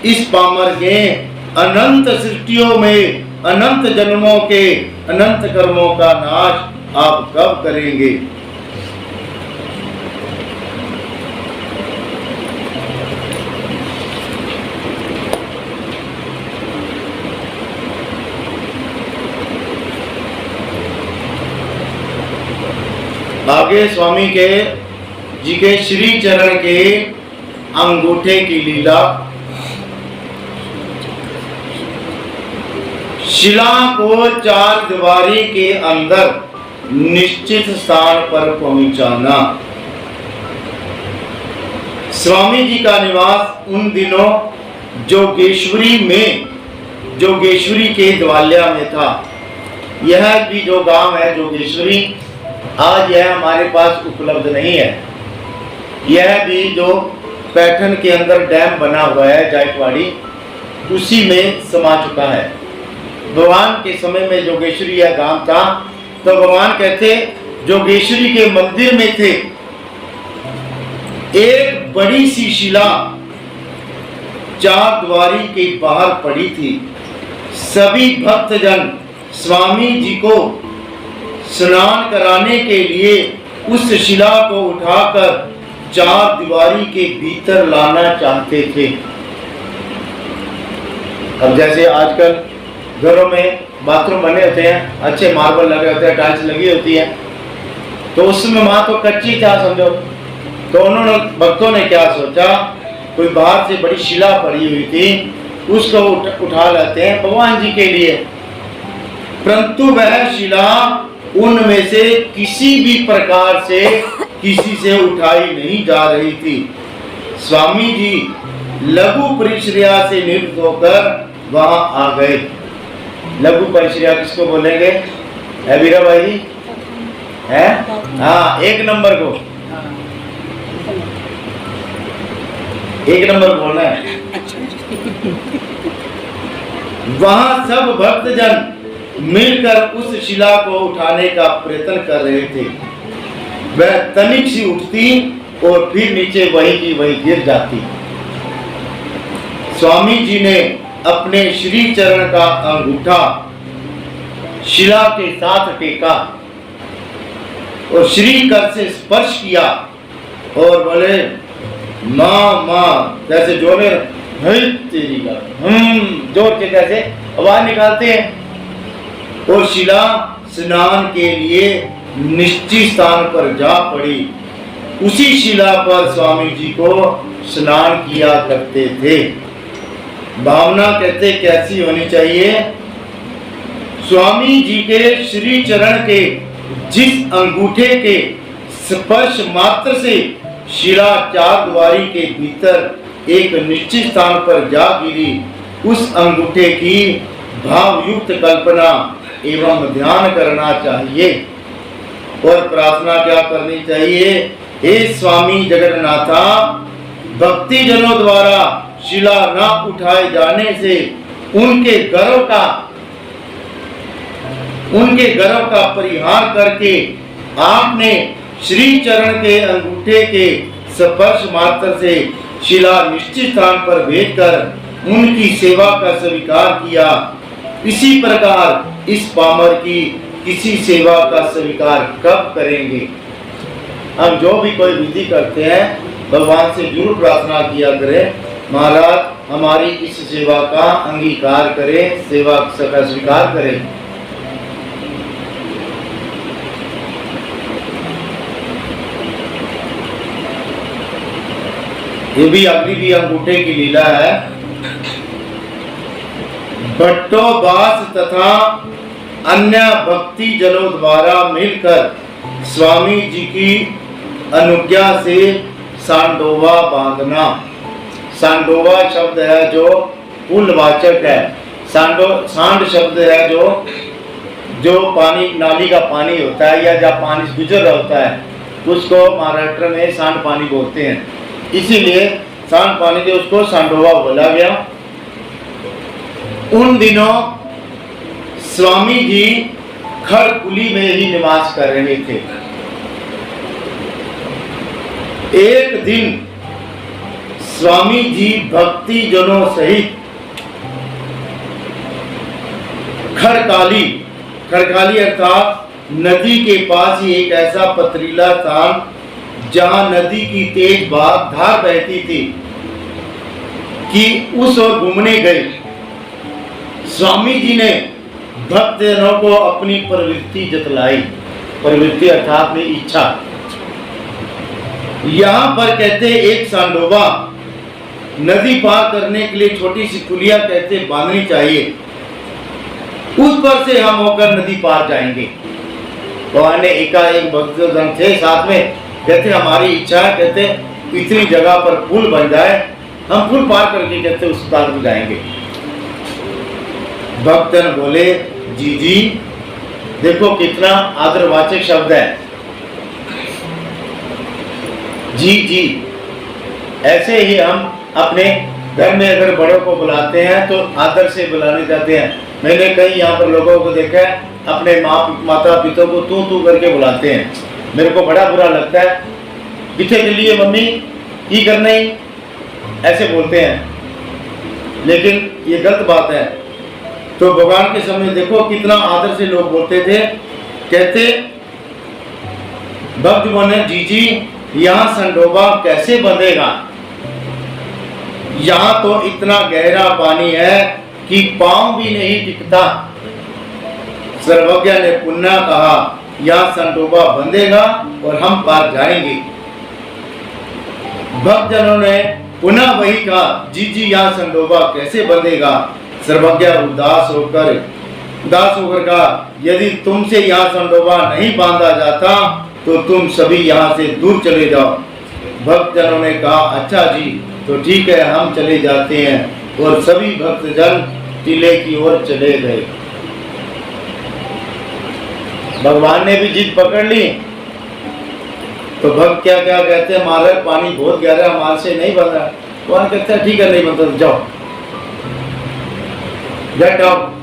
इस पामर के अनंत सृष्टियों में अनंत जन्मों के अनंत कर्मों का नाश आप कब करेंगे? आगे स्वामी के जी के श्री चरण के अंगूठे की लीला। शिला को चार दीवारी के अंदर निश्चित स्थान पर पहुंचाना। स्वामी जी का निवास उन दिनों जोगेश्वरी के द्वाल्या में था। यह भी जो गांव है जोगेश्वरी, आज यह हमारे पास उपलब्ध नहीं है। यह भी जो पैठन के अंदर डैम बना हुआ है जायकवाड़ी, उसी में समा चुका है। भगवान के समय में जोगेश्वरी यह गांव था, तो भगवान कहते जोगेश्वरी के मंदिर में थे एक बड़ी सी शिला चार द्वारी के बाहर पड़ी थी। सभी भक्तजन स्वामी जी को स्नान कराने के लिए उस शिला को उठाकर चार दीवारी के भीतर लाना चाहते थे। अब जैसे आजकल घरों में बाथरूम बने होते हैं, अच्छे मार्बल लगे होते हैं, टाइल्स लगी होती है, तो उसमें वहां तो कच्ची था समझो। तो उन्होंने भक्तों ने क्या सोचा, कोई बाहर से बड़ी शिला पड़ी हुई थी, उसको उठा लेते हैं भगवान जी के लिए। परंतु वह शिला उनमें से किसी भी प्रकार से किसी से उठाई नहीं जा रही थी। स्वामी जी लघु परिश्रया से निवृत्त होकर वहां आ गए। लघु परिश्रया किसको बोलेंगे? है वीरा भाई जी? है? हाँ, एक नंबर को, एक नंबर बोलना है। वहां सब भक्तजन मिलकर उस शिला को उठाने का प्रयत्न कर रहे थे। वह तनिक सी उठती और फिर नीचे वही की वही गिर जाती। स्वामी जी ने अपने श्री चरण का अंगूठा शिला के साथ टेका और श्री कर से स्पर्श किया और बोले माँ माँ, जैसे जोरे तेरी का जोर के जैसे आवाज निकालते हैं। और शिला स्नान के लिए निश्चित स्थान पर जा पड़ी। उसी शिला पर स्वामी जी को स्नान किया करते थे। भावना कहते कैसी होनी चाहिए? स्वामी जी के श्री चरण के जिस अंगूठे के स्पर्श मात्र से शिला चार द्वारी के भीतर एक निश्चित स्थान पर जा गिरी, उस अंगूठे की भावयुक्त कल्पना एवं ध्यान करना चाहिए। और प्रार्थना क्या करनी चाहिए? हे स्वामी जगन्नाथा, भक्ति जनों द्वारा शिला न उठाए जाने से उनके गर्व का परिहार करके आपने श्री चरण के अंगूठे के स्पर्श मात्र से शिला निश्चित स्थान पर भेजकर उनकी सेवा का स्वीकार किया। इसी प्रकार इस पामर की किसी सेवा का स्वीकार कब करेंगे? हम जो भी कोई विधि करते हैं भगवान से जरूर प्रार्थना किया करें, महाराज हमारी इस सेवा का अंगीकार करें, सेवा का स्वीकार करें। ये भी अगली भी अंगूठे की लीला है। भट्टोबास तथा अन्य भक्ति जनों द्वारा मिलकर स्वामी जी की अनुज्ञा से सांडोवा बांधना। सांडोवा शब्द है जो पुलवाचक है। सांड शब्द है जो पानी, नाली का पानी होता है या जब पानी गुजर रहा होता है, उसको महाराष्ट्र में सांड पानी बोलते हैं। इसीलिए सांड पानी से उसको सांडोवा बोला गया। उन दिनों स्वामी जी खड़कुली में ही निवास कर रहे थे। एक दिन स्वामी जी भक्ति जनों सहित खड़काली अर्थात नदी के पास ही एक ऐसा पथरीला स्थान जहां नदी की तेज धार बहती थी कि उस ओर घूमने गए। स्वामी जी ने भक्त जनों को अपनी प्रवृत्ति जतलाई। प्रवृत्ति अर्थात में इच्छा। यहां पर कहते एक सांडोबा नदी पार करने के लिए छोटी सी पुलिया कहते बांधनी चाहिए, उस पर से हम होकर नदी पार जाएंगे। भगवान ने एकाएक भक्तजन थे साथ में, कहते हमारी इच्छा है, कहते इतनी जगह पर पुल बन जाए, हम पुल पार करके कहते उस पार को जाएंगे। भक्तजन बोले जी देखो कितना आदरवाचक शब्द है, जी ऐसे ही हम अपने घर में अगर बड़ों को बुलाते हैं तो आदर से बुलाने जाते हैं। मैंने कई यहाँ पर लोगों को देखा है अपने माता पिता को तू करके बुलाते हैं, मेरे को बड़ा बुरा लगता है। किथे के लिए मम्मी की करना ही ऐसे बोलते हैं, लेकिन ये गलत बात है। तो भगवान के समय देखो कितना आदर से लोग बोलते थे। कहते भक्त बोले जी यहाँ संडोबा कैसे बंधेगा, यहाँ तो इतना गहरा पानी है कि पांव भी नहीं टिकता। सर्वज्ञ ने पुनः कहा यहाँ संडोबा बंधेगा और हम पार जाएंगे। भक्तजनों ने पुनः वही कहा जी यहाँ संडोबा कैसे बंधेगा। सर्वज्ञ उदास होकर कहा यदि तुमसे यहाँ संडोबा नहीं बांधा जाता तो तुम सभी यहाँ से दूर चले जाओ। भक्तजनों ने कहा अच्छा जी तो ठीक है, हम चले जाते हैं। और सभी भक्तजन टीले की ओर चले गए। भगवान ने भी जिद पकड़ ली तो भक्त क्या कहते हैं महाराज पानी बहुत गहरा हमारे से नहीं बन रहा। भगवान कहते हैं ठीक है नहीं बनता तो जाओ गेट आउट।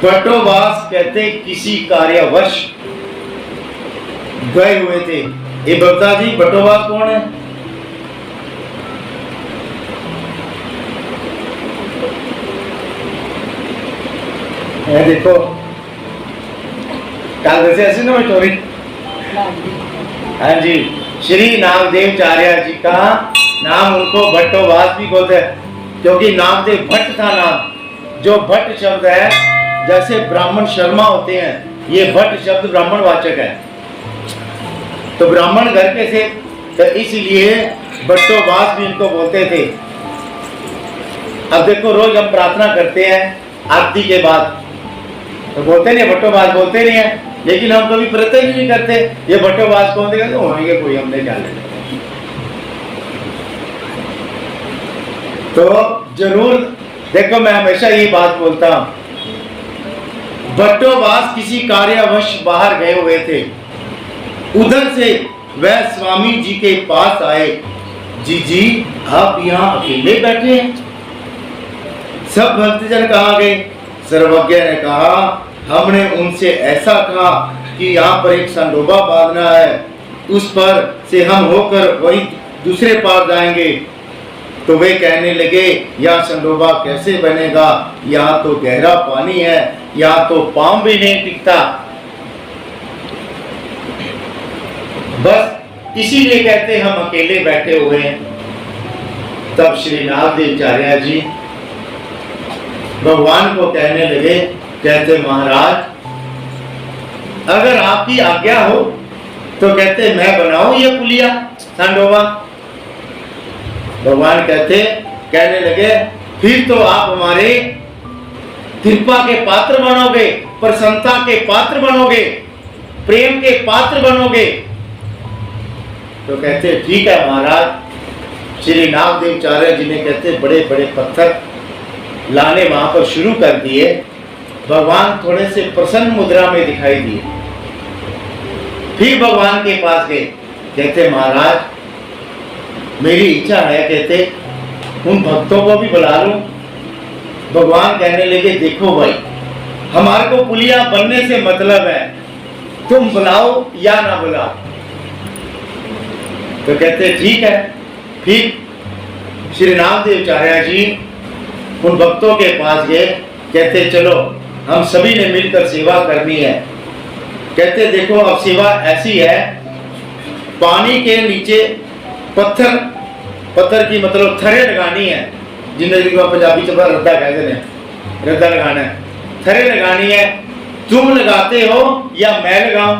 बटोबास कहते किसी कार्यवश गए हुए थे। ये भक्ता जी बटोबास कौन है? देखो कल जैसे ऐसी ना स्टोरी। हाँ जी, श्री नामदेवचार्य जी का नाम उनको भट्टोबास भी बोलते हैं क्योंकि नामदेव भट्ट था नाम। जो भट्ट शब्द है जैसे ब्राह्मण शर्मा होते हैं, ये भट्ट शब्द ब्राह्मण वाचक है, तो ब्राह्मण घर के थे तो इसलिए भट्टोबास भी इनको बोलते थे। अब देखो रोज हम प्रार्थना करते हैं आरती के बाद तो बोलते नहीं भट्टोबास बोलते नहीं है, लेकिन हम कभी प्रत्यय ही नहीं करते ये भट्टोबास कौन देगा तो होंगे कोई हमने क्या लेना। तो जरूर देखो मैं हमेशा ये बात बोलता हूं, भट्टोबास किसी कार्यवश बाहर गए हुए थे। उधर से वह स्वामी जी के पास आए। जी आप यहाँ अकेले बैठे हैं? सब भक्तजन कहाँ गए? सर्वज्ञ ने कहा हमने उनसे ऐसा कहा कि यहाँ पर एक संडोबा बांधना है, उस पर से हम होकर वही दूसरे पार जाएंगे। तो वे कहने लगे यहाँ संडोबा कैसे बनेगा, यहाँ तो गहरा पानी है, यहाँ तो पांव भी नहीं टिकता। बस इसीलिए कहते हम अकेले बैठे हुए हैं। तब श्री नामदेवचार्य जी भगवान को कहने लगे, कहते महाराज अगर आपकी आज्ञा हो तो कहते मैं बनाऊं ये पुलिया संडोबा। भगवान कहने लगे फिर तो आप हमारे कृपा के पात्र बनोगे, प्रसन्नता के पात्र बनोगे, प्रेम के पात्र बनोगे। तो कहते ठीक है महाराज। श्री नामदेवचार्य जी ने कहते बड़े बड़े पत्थर लाने वहां पर शुरू कर दिए। भगवान थोड़े से प्रसन्न मुद्रा में दिखाई दिए। फिर भगवान के पास गए, कहते महाराज मेरी इच्छा है, कहते उन भक्तों को भी बुला लूं भगवान कहने लगे देखो भाई, हमारे को पुलिया बनने से मतलब है, तुम बुलाओ या ना बुलाओ। तो कहते ठीक है। फिर श्री नामदेवचार्य जी उन भक्तों के पास गए, कहते चलो हम सभी ने मिलकर सेवा करनी है। कहते देखो अब सेवा ऐसी है, पानी के नीचे पत्थर की मतलब थरे लगानी है, जिंदगी को पंजाबी च रद्दा कहते हैं, रद्दा लगाना है, थरे लगानी है। तुम लगाते हो या मैं लगाऊं?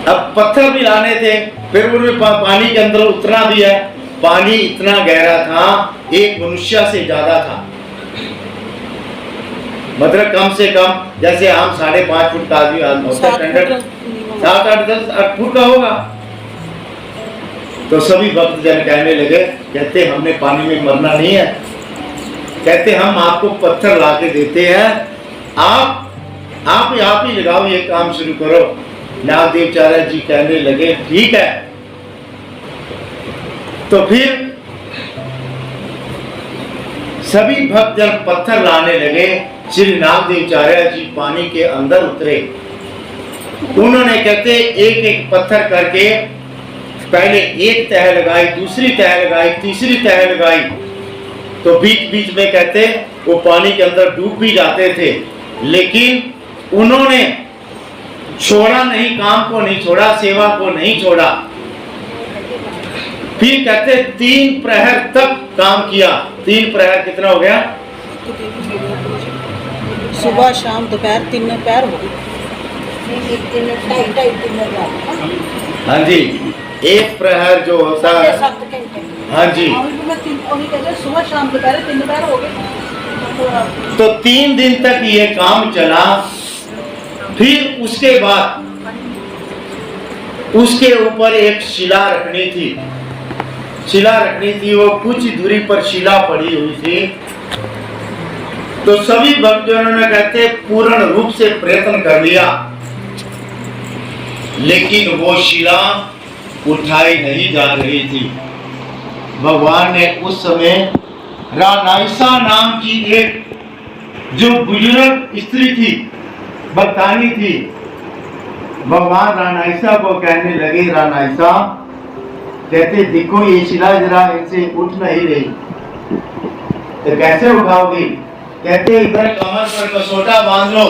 अब पत्थर भी लाने थे, फिर उन्हें पानी के अंदर उतरना भी है। पानी इतना गहरा था, एक मनुष्य से ज्यादा था, मतलब कम से कम जैसे हम 5.5 फुट का आदमी होता है, 7, 8, 10 फुट का होगा। तो सभी भक्त जन कहने लगे, कहते हमने पानी में मरना नहीं है, कहते हम आपको पत्थर ला के देते हैं, आप ही लगाओ, ये काम शुरू करो। नामदेवचार्य जी कहने लगे ठीक है। तो फिर सभी भक्त जन पत्थर लाने लगे। श्री नामदेवचार्य जी पानी के अंदर उतरे। उन्होंने कहते एक एक पत्थर करके पहले एक तह लगाई, दूसरी तह लगाई, तीसरी तह लगाई। तो बीच बीच में कहते वो पानी के अंदर डूब भी जाते थे, लेकिन उन्होंने छोड़ा नहीं, काम को नहीं छोड़ा, सेवा को नहीं छोड़ा। फिर कहते 3 प्रहर तक काम किया। 3 प्रहर कितना हो गया? सुबह शाम दोपहर 3 प्रहर हो गए। हाँ जी, 1 प्रहर जो होता है, हाँ जी, सुबह शाम दोपहर 3 प्रहर हो गए। तो 3 दिन तक ये काम चला। फिर उसके बाद उसके ऊपर एक शिला रखनी थी, वो कुछ दूरी पर शिला पड़ी हुई थी। तो सभी भक्तजनों ने कहते पूर्ण रूप से प्रयत्न कर लिया, लेकिन वो शिला उठाई नहीं जा रही थी। भगवान ने उस समय रानाइसा नाम की एक जो बुजुर्ग स्त्री थी, भक्तानी थी, भगवान रानाइसा को कहने लगे, रानाइसा कहते देखो ये शिला जरा इनसे उठ नहीं रही, तो कैसे उठाओगी? कहते इधर कमर पर कसोटा बांध लो,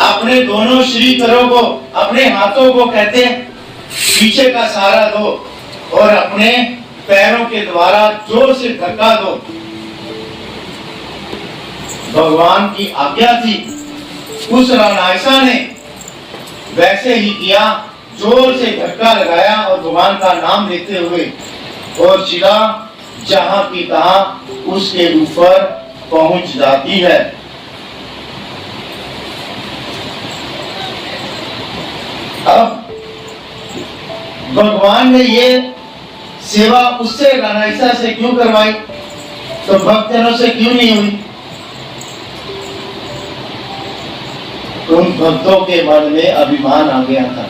अपने दोनों श्रीकरों को, अपने हाथों को कहते पीछे का सहारा दो और अपने पैरों के द्वारा जोर से धक्का दो। भगवान की आज्ञा थी, उस रानाइसा ने वैसे ही किया, जोर से धक्का लगाया और भगवान का नाम लेते हुए, और शिला जहां की तहां उसके ऊपर पहुंच जाती है। अब भगवान ने ये सेवा उससे रानाइसा से क्यों करवाई, तो भक्तजनों से क्यों नहीं हुई? उन भक्तों के मन में अभिमान आ गया था।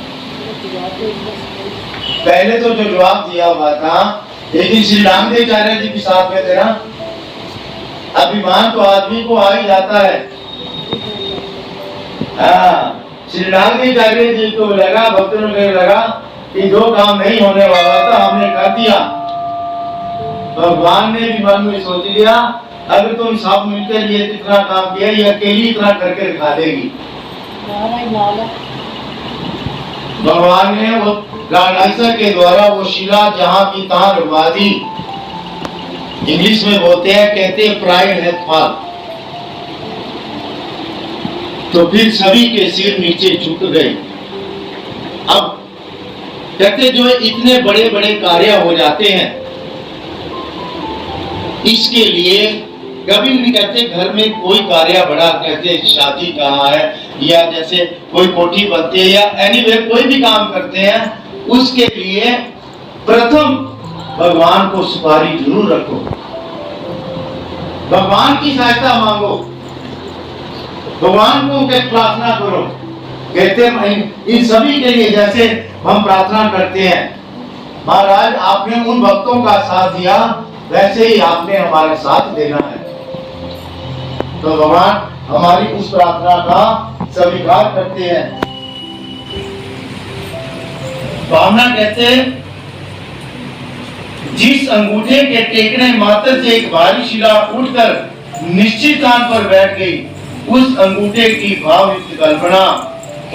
पहले तो जो जवाब दिया हुआ था, लेकिन श्री नामदेवचार्य जी के साथ में थे ना, अभिमान तो आदमी को आ ही जाता है। हाँ, श्री नामदेवचार्य जी को लगा, भक्तों को लगा कि जो काम नहीं होने वाला था हमने कर दिया। भगवान ने भी मन में सोच लिया, अगर तुम सब मिलकर ये इतना काम किया, ये अकेली इतना करके दिखा देगी। भगवान ने वो रानाइसा के द्वारा वो शिला जहां की तहां रुकवा दी। इंग्लिश में बोलते हैं, कहते प्राइड है फॉल। तो फिर सभी के सिर नीचे झुक गए। अब कहते जो इतने बड़े बड़े कार्य हो जाते हैं, इसके लिए कभी भी कहते घर में कोई कार्य बड़ा, कहते शादी कहाँ है, या जैसे कोई कोठी बनती है, या एनीवे कोई भी काम करते हैं, उसके लिए प्रथम भगवान को सुपारी जरूर रखो, भगवान की सहायता मांगो, भगवान को प्रार्थना करो। कहते इन सभी के लिए जैसे हम प्रार्थना करते हैं, महाराज आपने उन भक्तों का साथ दिया वैसे ही आपने हमारे साथ देना है। तो भगवान हमारी उस प्रार्थना का स्वीकार करते हैं। भावना कहते हैं, जिस अंगूठे के टेकने मात्र से एक भारी शिला उठकर निश्चित स्थान पर बैठ गई, उस अंगूठे की भावयुक्त कल्पना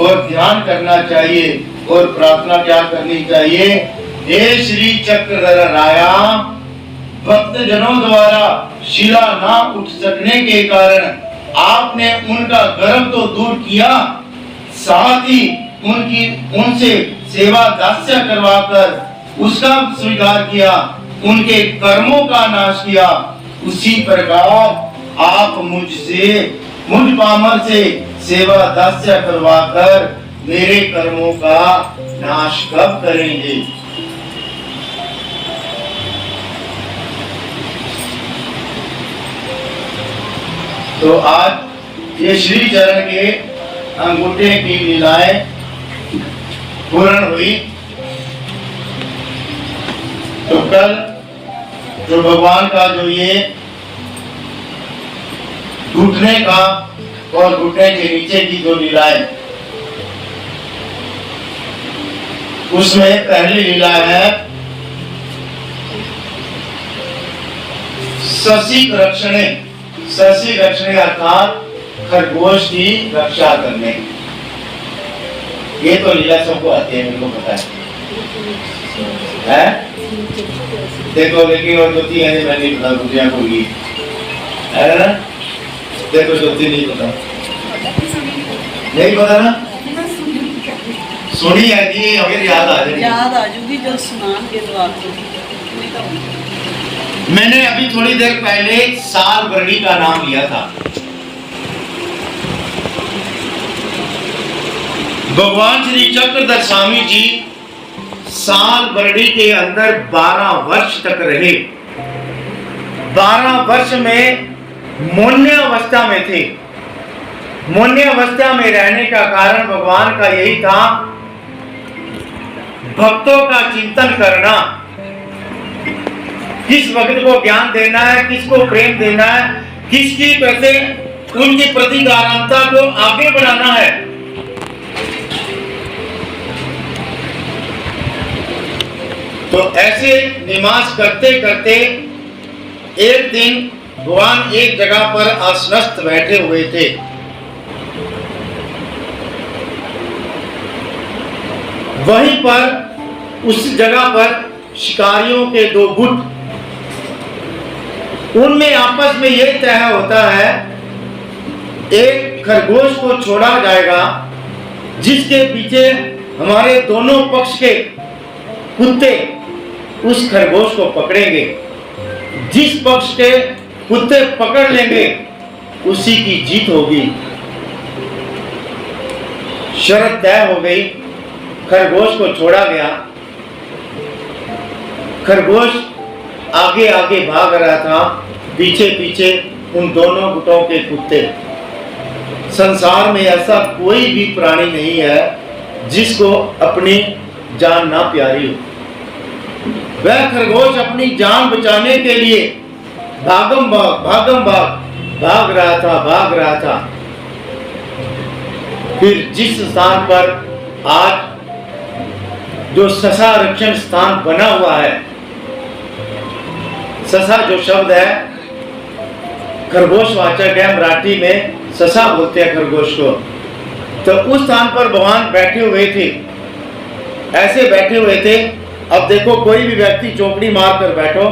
और ध्यान करना चाहिए और प्रार्थना क्या करनी चाहिए? हे श्री चक्रधर राया, भक्त जनों द्वारा शिला ना उठ सकने के कारण आपने उनका गर्व तो दूर किया, साथ ही उनसे सेवा दास्य करवाकर उसका स्वीकार किया, उनके कर्मों का नाश किया। उसी प्रकार आप मुझ पामर से सेवा दास्य करवाकर मेरे कर्मों का नाश कब करेंगे? तो आज ये श्री चरण के अंगूठे की लीलाएं पूर्ण हुई। तो कल जो भगवान का जो ये घुटने का और घुटने के नीचे की जो लीलाएं, उसमें पहली लीला है ससी रक्षणे। ससी रक्षणे अर्थात खरगोश की रक्षा करने। ये तो लीला सबको आती है, मेरे को पता है? देखो लेकिन और ज्योति है मैं नहीं पता, दूसरिया को ही है ना? देखो ज्योति नहीं पता, नहीं पता ना? सुनी है कि हमें याद आ जाएगी, याद आ जूगी जब स्नान के द्वार को। मैंने अभी थोड़ी देर पहले साल बरड़ी का नाम लिया था। भगवान श्री चक्रधर स्वामी जी साल बरड़ी के अंदर 12 वर्ष तक रहे। 12 वर्ष में मौन्य अवस्था में थे। मौन्य अवस्था में रहने का कारण भगवान का यही था, भक्तों का चिंतन करना, किस भक्त को ज्ञान देना है, किसको प्रेम देना है, किसकी कैसे उनकी प्रतिगारता को आगे बढ़ाना है। तो ऐसे निवास करते करते एक दिन भगवान एक जगह पर आसनस्थ बैठे हुए थे। वहीं पर उस जगह पर शिकारियों के 2 गुट, उनमें आपस में यह तय होता है, एक खरगोश को छोड़ा जाएगा जिसके पीछे हमारे दोनों पक्ष के कुत्ते उस खरगोश को पकड़ेंगे। जिस पक्ष के कुत्ते पकड़ लेंगे उसी की जीत होगी। शर्त तय हो गई, खरगोश को छोड़ा गया। खरगोश आगे आगे भाग रहा था, पीछे पीछे उन दोनों गुटों के कुत्ते। संसार में ऐसा कोई भी प्राणी नहीं है जिसको अपनी जान ना प्यारी हो। वह खरगोश अपनी जान बचाने के लिए भाग भाग रहा था। फिर जिस स्थान पर आज जो ससा रक्षण स्थान बना हुआ है, ससा जो शब्द है खरगोश वाचक है, मराठी में ससा बोलते हैं खरगोश को। तो उस स्थान पर भगवान बैठे हुए थे, ऐसे बैठे हुए थे। अब देखो कोई भी व्यक्ति चौकड़ी मार कर बैठो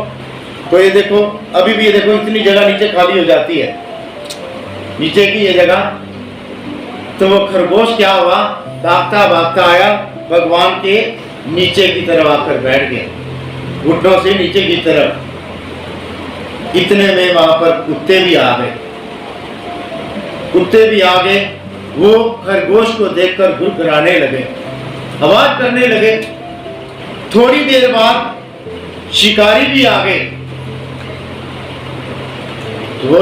तो ये देखो, अभी भी ये देखो इतनी जगह नीचे खाली हो जाती है, नीचे की ये जगह। तो वो खरगोश क्या हुआ, भागता भागता आया, भगवान के नीचे की तरफ आकर बैठ गया, घुटनों से नीचे की तरफ। इतने में वहां पर कुत्ते भी आ गए। कुत्ते भी आ गए, वो खरगोश को देखकर गुरगुराने लगे, आवाज करने लगे। थोड़ी देर बाद शिकारी भी आ गए। वो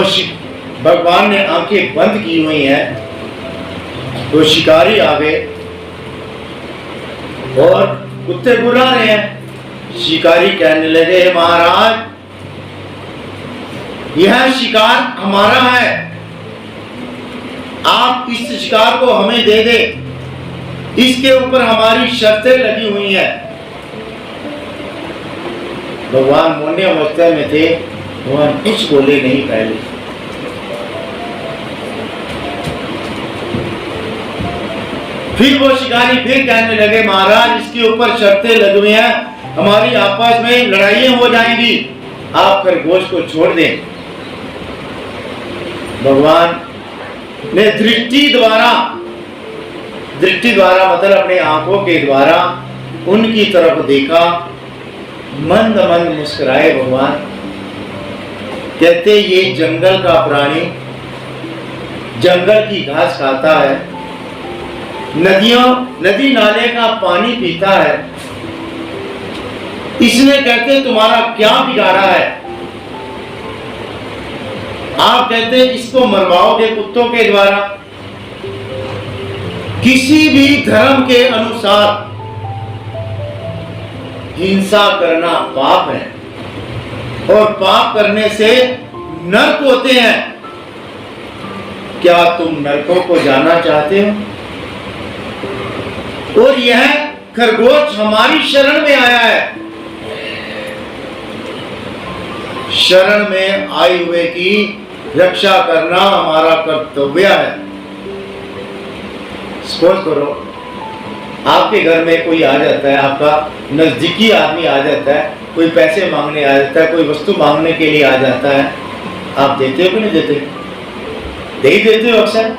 भगवान ने आंखें बंद की हुई हैं, तो शिकारी आ गए और कुत्ते बुला रहे हैं। शिकारी कहने लगे, महाराज यह शिकार हमारा है, आप इस शिकार को हमें दे दे, इसके ऊपर हमारी शर्तें लगी हुई हैं। भगवान मौन अवस्था में थे, भगवान कुछ बोले नहीं पहले। फिर वो शिकारी फिर कहने लगे, महाराज इसके ऊपर शर्तें लगी हुई हैं, हमारी आपस में लड़ाइयां हो जाएंगी, आप खरगोश को छोड़ दें। भगवान ने दृष्टि द्वारा मतलब अपने आंखों के द्वारा उनकी तरफ देखा, मंद मंद मुस्कुराए। भगवान कहते, ये जंगल का प्राणी जंगल की घास खाता है, नदी नाले का पानी पीता है, इसने कहते तुम्हारा क्या बिगाड़ा है? आप कहते इसको मरवाओगे कुत्तों के द्वारा। किसी भी धर्म के अनुसार हिंसा करना पाप है, और पाप करने से नरक होते हैं। क्या तुम नरकों को जाना चाहते हो? और यह खरगोश हमारी शरण में आया है, शरण में आए हुए की रक्षा करना हमारा कर्तव्य है। सपोज करो आपके घर में कोई आ जाता है, आपका नजदीकी आदमी आ जाता है, कोई पैसे मांगने आ जाता है, कोई वस्तु मांगने के लिए आ जाता है, आप देते हो कि नहीं देते? दे ही देते हो अक्सर।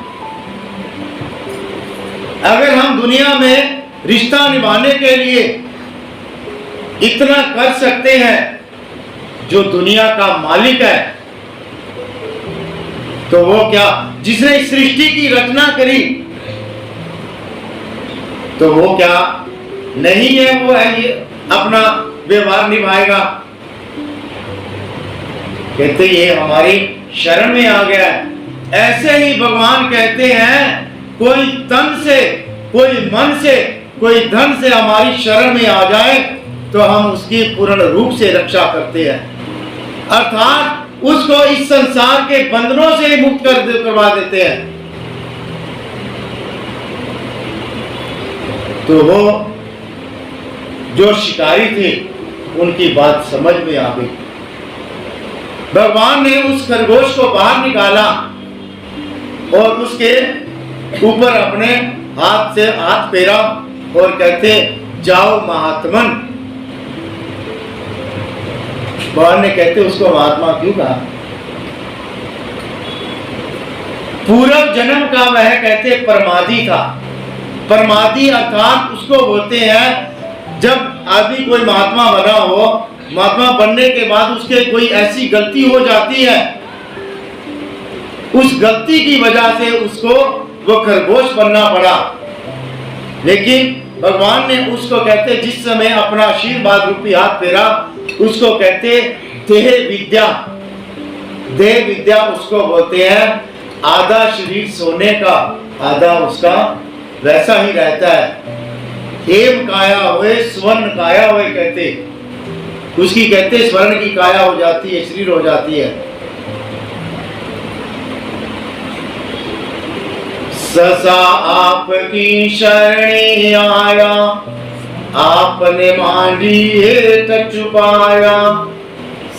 अगर हम दुनिया में रिश्ता निभाने के लिए इतना कर सकते हैं जो दुनिया का मालिक है, तो वो क्या, जिसने इस सृष्टि की रचना करी, तो वो क्या नहीं है, वो है ये अपना व्यवहार निभाएगा? कहते ये हमारी शरण में आ गया है। ऐसे ही भगवान कहते हैं, कोई तन से, कोई मन से, कोई धन से हमारी शरण में आ जाए तो हम उसकी पूर्ण रूप से रक्षा करते हैं, अर्थात उसको इस संसार के बंधनों से मुक्त करवा देते हैं। तो वो जो शिकारी थे उनकी बात समझ में आ गई। भगवान ने उस खरगोश को बाहर निकाला और उसके ऊपर अपने हाथ से हाथ फेरा और कहते, जाओ महात्मन। भगवान ने कहते उसको महात्मा क्यों कहा? पूर्व जन्म का वह कहते परमादि था। परमादि अर्थात उसको बोलते हैं जब आदमी कोई महात्मा बना हो, महात्मा बनने के बाद उसके कोई ऐसी गलती हो जाती है, उस गलती की वजह से उसको वो खरगोश बनना पड़ा। लेकिन भगवान ने उसको कहते, जिस समय अपना आशीर्वाद रूपी हाथ फेरा, उसको कहते देह विद्या। देह विद्या उसको बोलते हैं आधा शरीर सोने का, आधा उसका वैसा ही रहता है। हेम काया हुए स्वर्ण काया हुए कहते, उसकी कहते स्वर्ण की काया हो जाती है, शरीर हो जाती है। ससा आपकी शरणी आया, आपने मांडी हेठ छुपाया।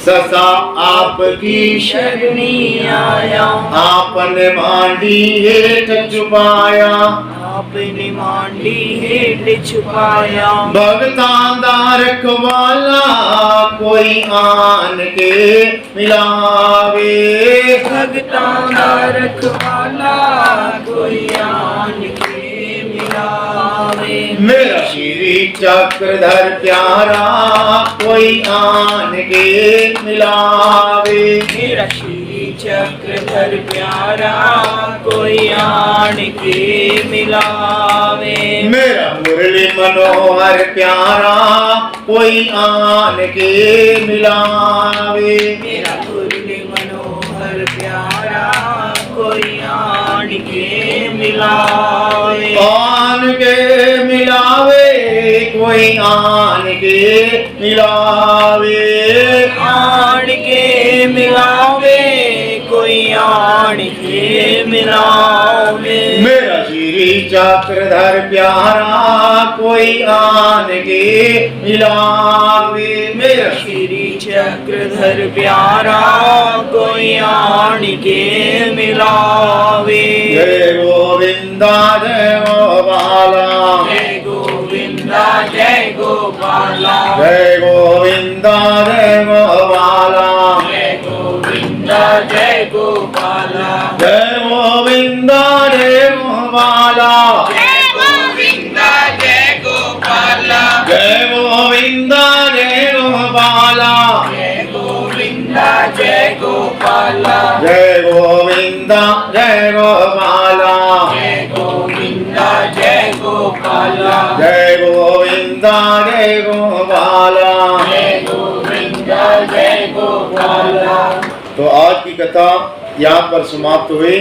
ससा आपकी शरणी आया, आपने मांडी हेठ छुपाया। आपने मांडी हेठ छुपाया। भगतां दा रखवाला कोई आन के मिलावे। भगतां दा रखवाला कोई आन के मिलावे। मेरा श्री चक्रधर प्यारा कोई आन के मिलावे। मेरा श्री चक्रधर प्यारा कोई आन के मिलावे। मेरा मुरली मनोहर प्यारा कोई आन के मिलावे। मेरा मुरली मनोहर प्यारा कोई आन के मिलावे। आन के मिलावे कोई आन के मिलावे। आन के मिलावे आन के मिलावे। मेरा श्री चक्रधर प्यारा कोई आन के मिलावे। मेरा श्री चक्रधर प्यारा कोई आन के मिलावे। जय गोविंदा जय गोपाला जय गोविंदा जय गोपाला। जय गोविंदा जय गोपाला जय गोविंदा जय गोपाला। जय गोविंदा जय गोपाला जय गोविंदा जय गोपाला। जय गोविंदा जय गोपाला जय गोविंदा जय गोपाला। जय गोविंदा जय गोपाला जय गोविंदा जय गोपाला। जय गोविंदा जय गोपाला। जय गोविंदा जय गोपाला। तो आज की कथा यहाँ पर समाप्त हुई।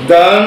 धन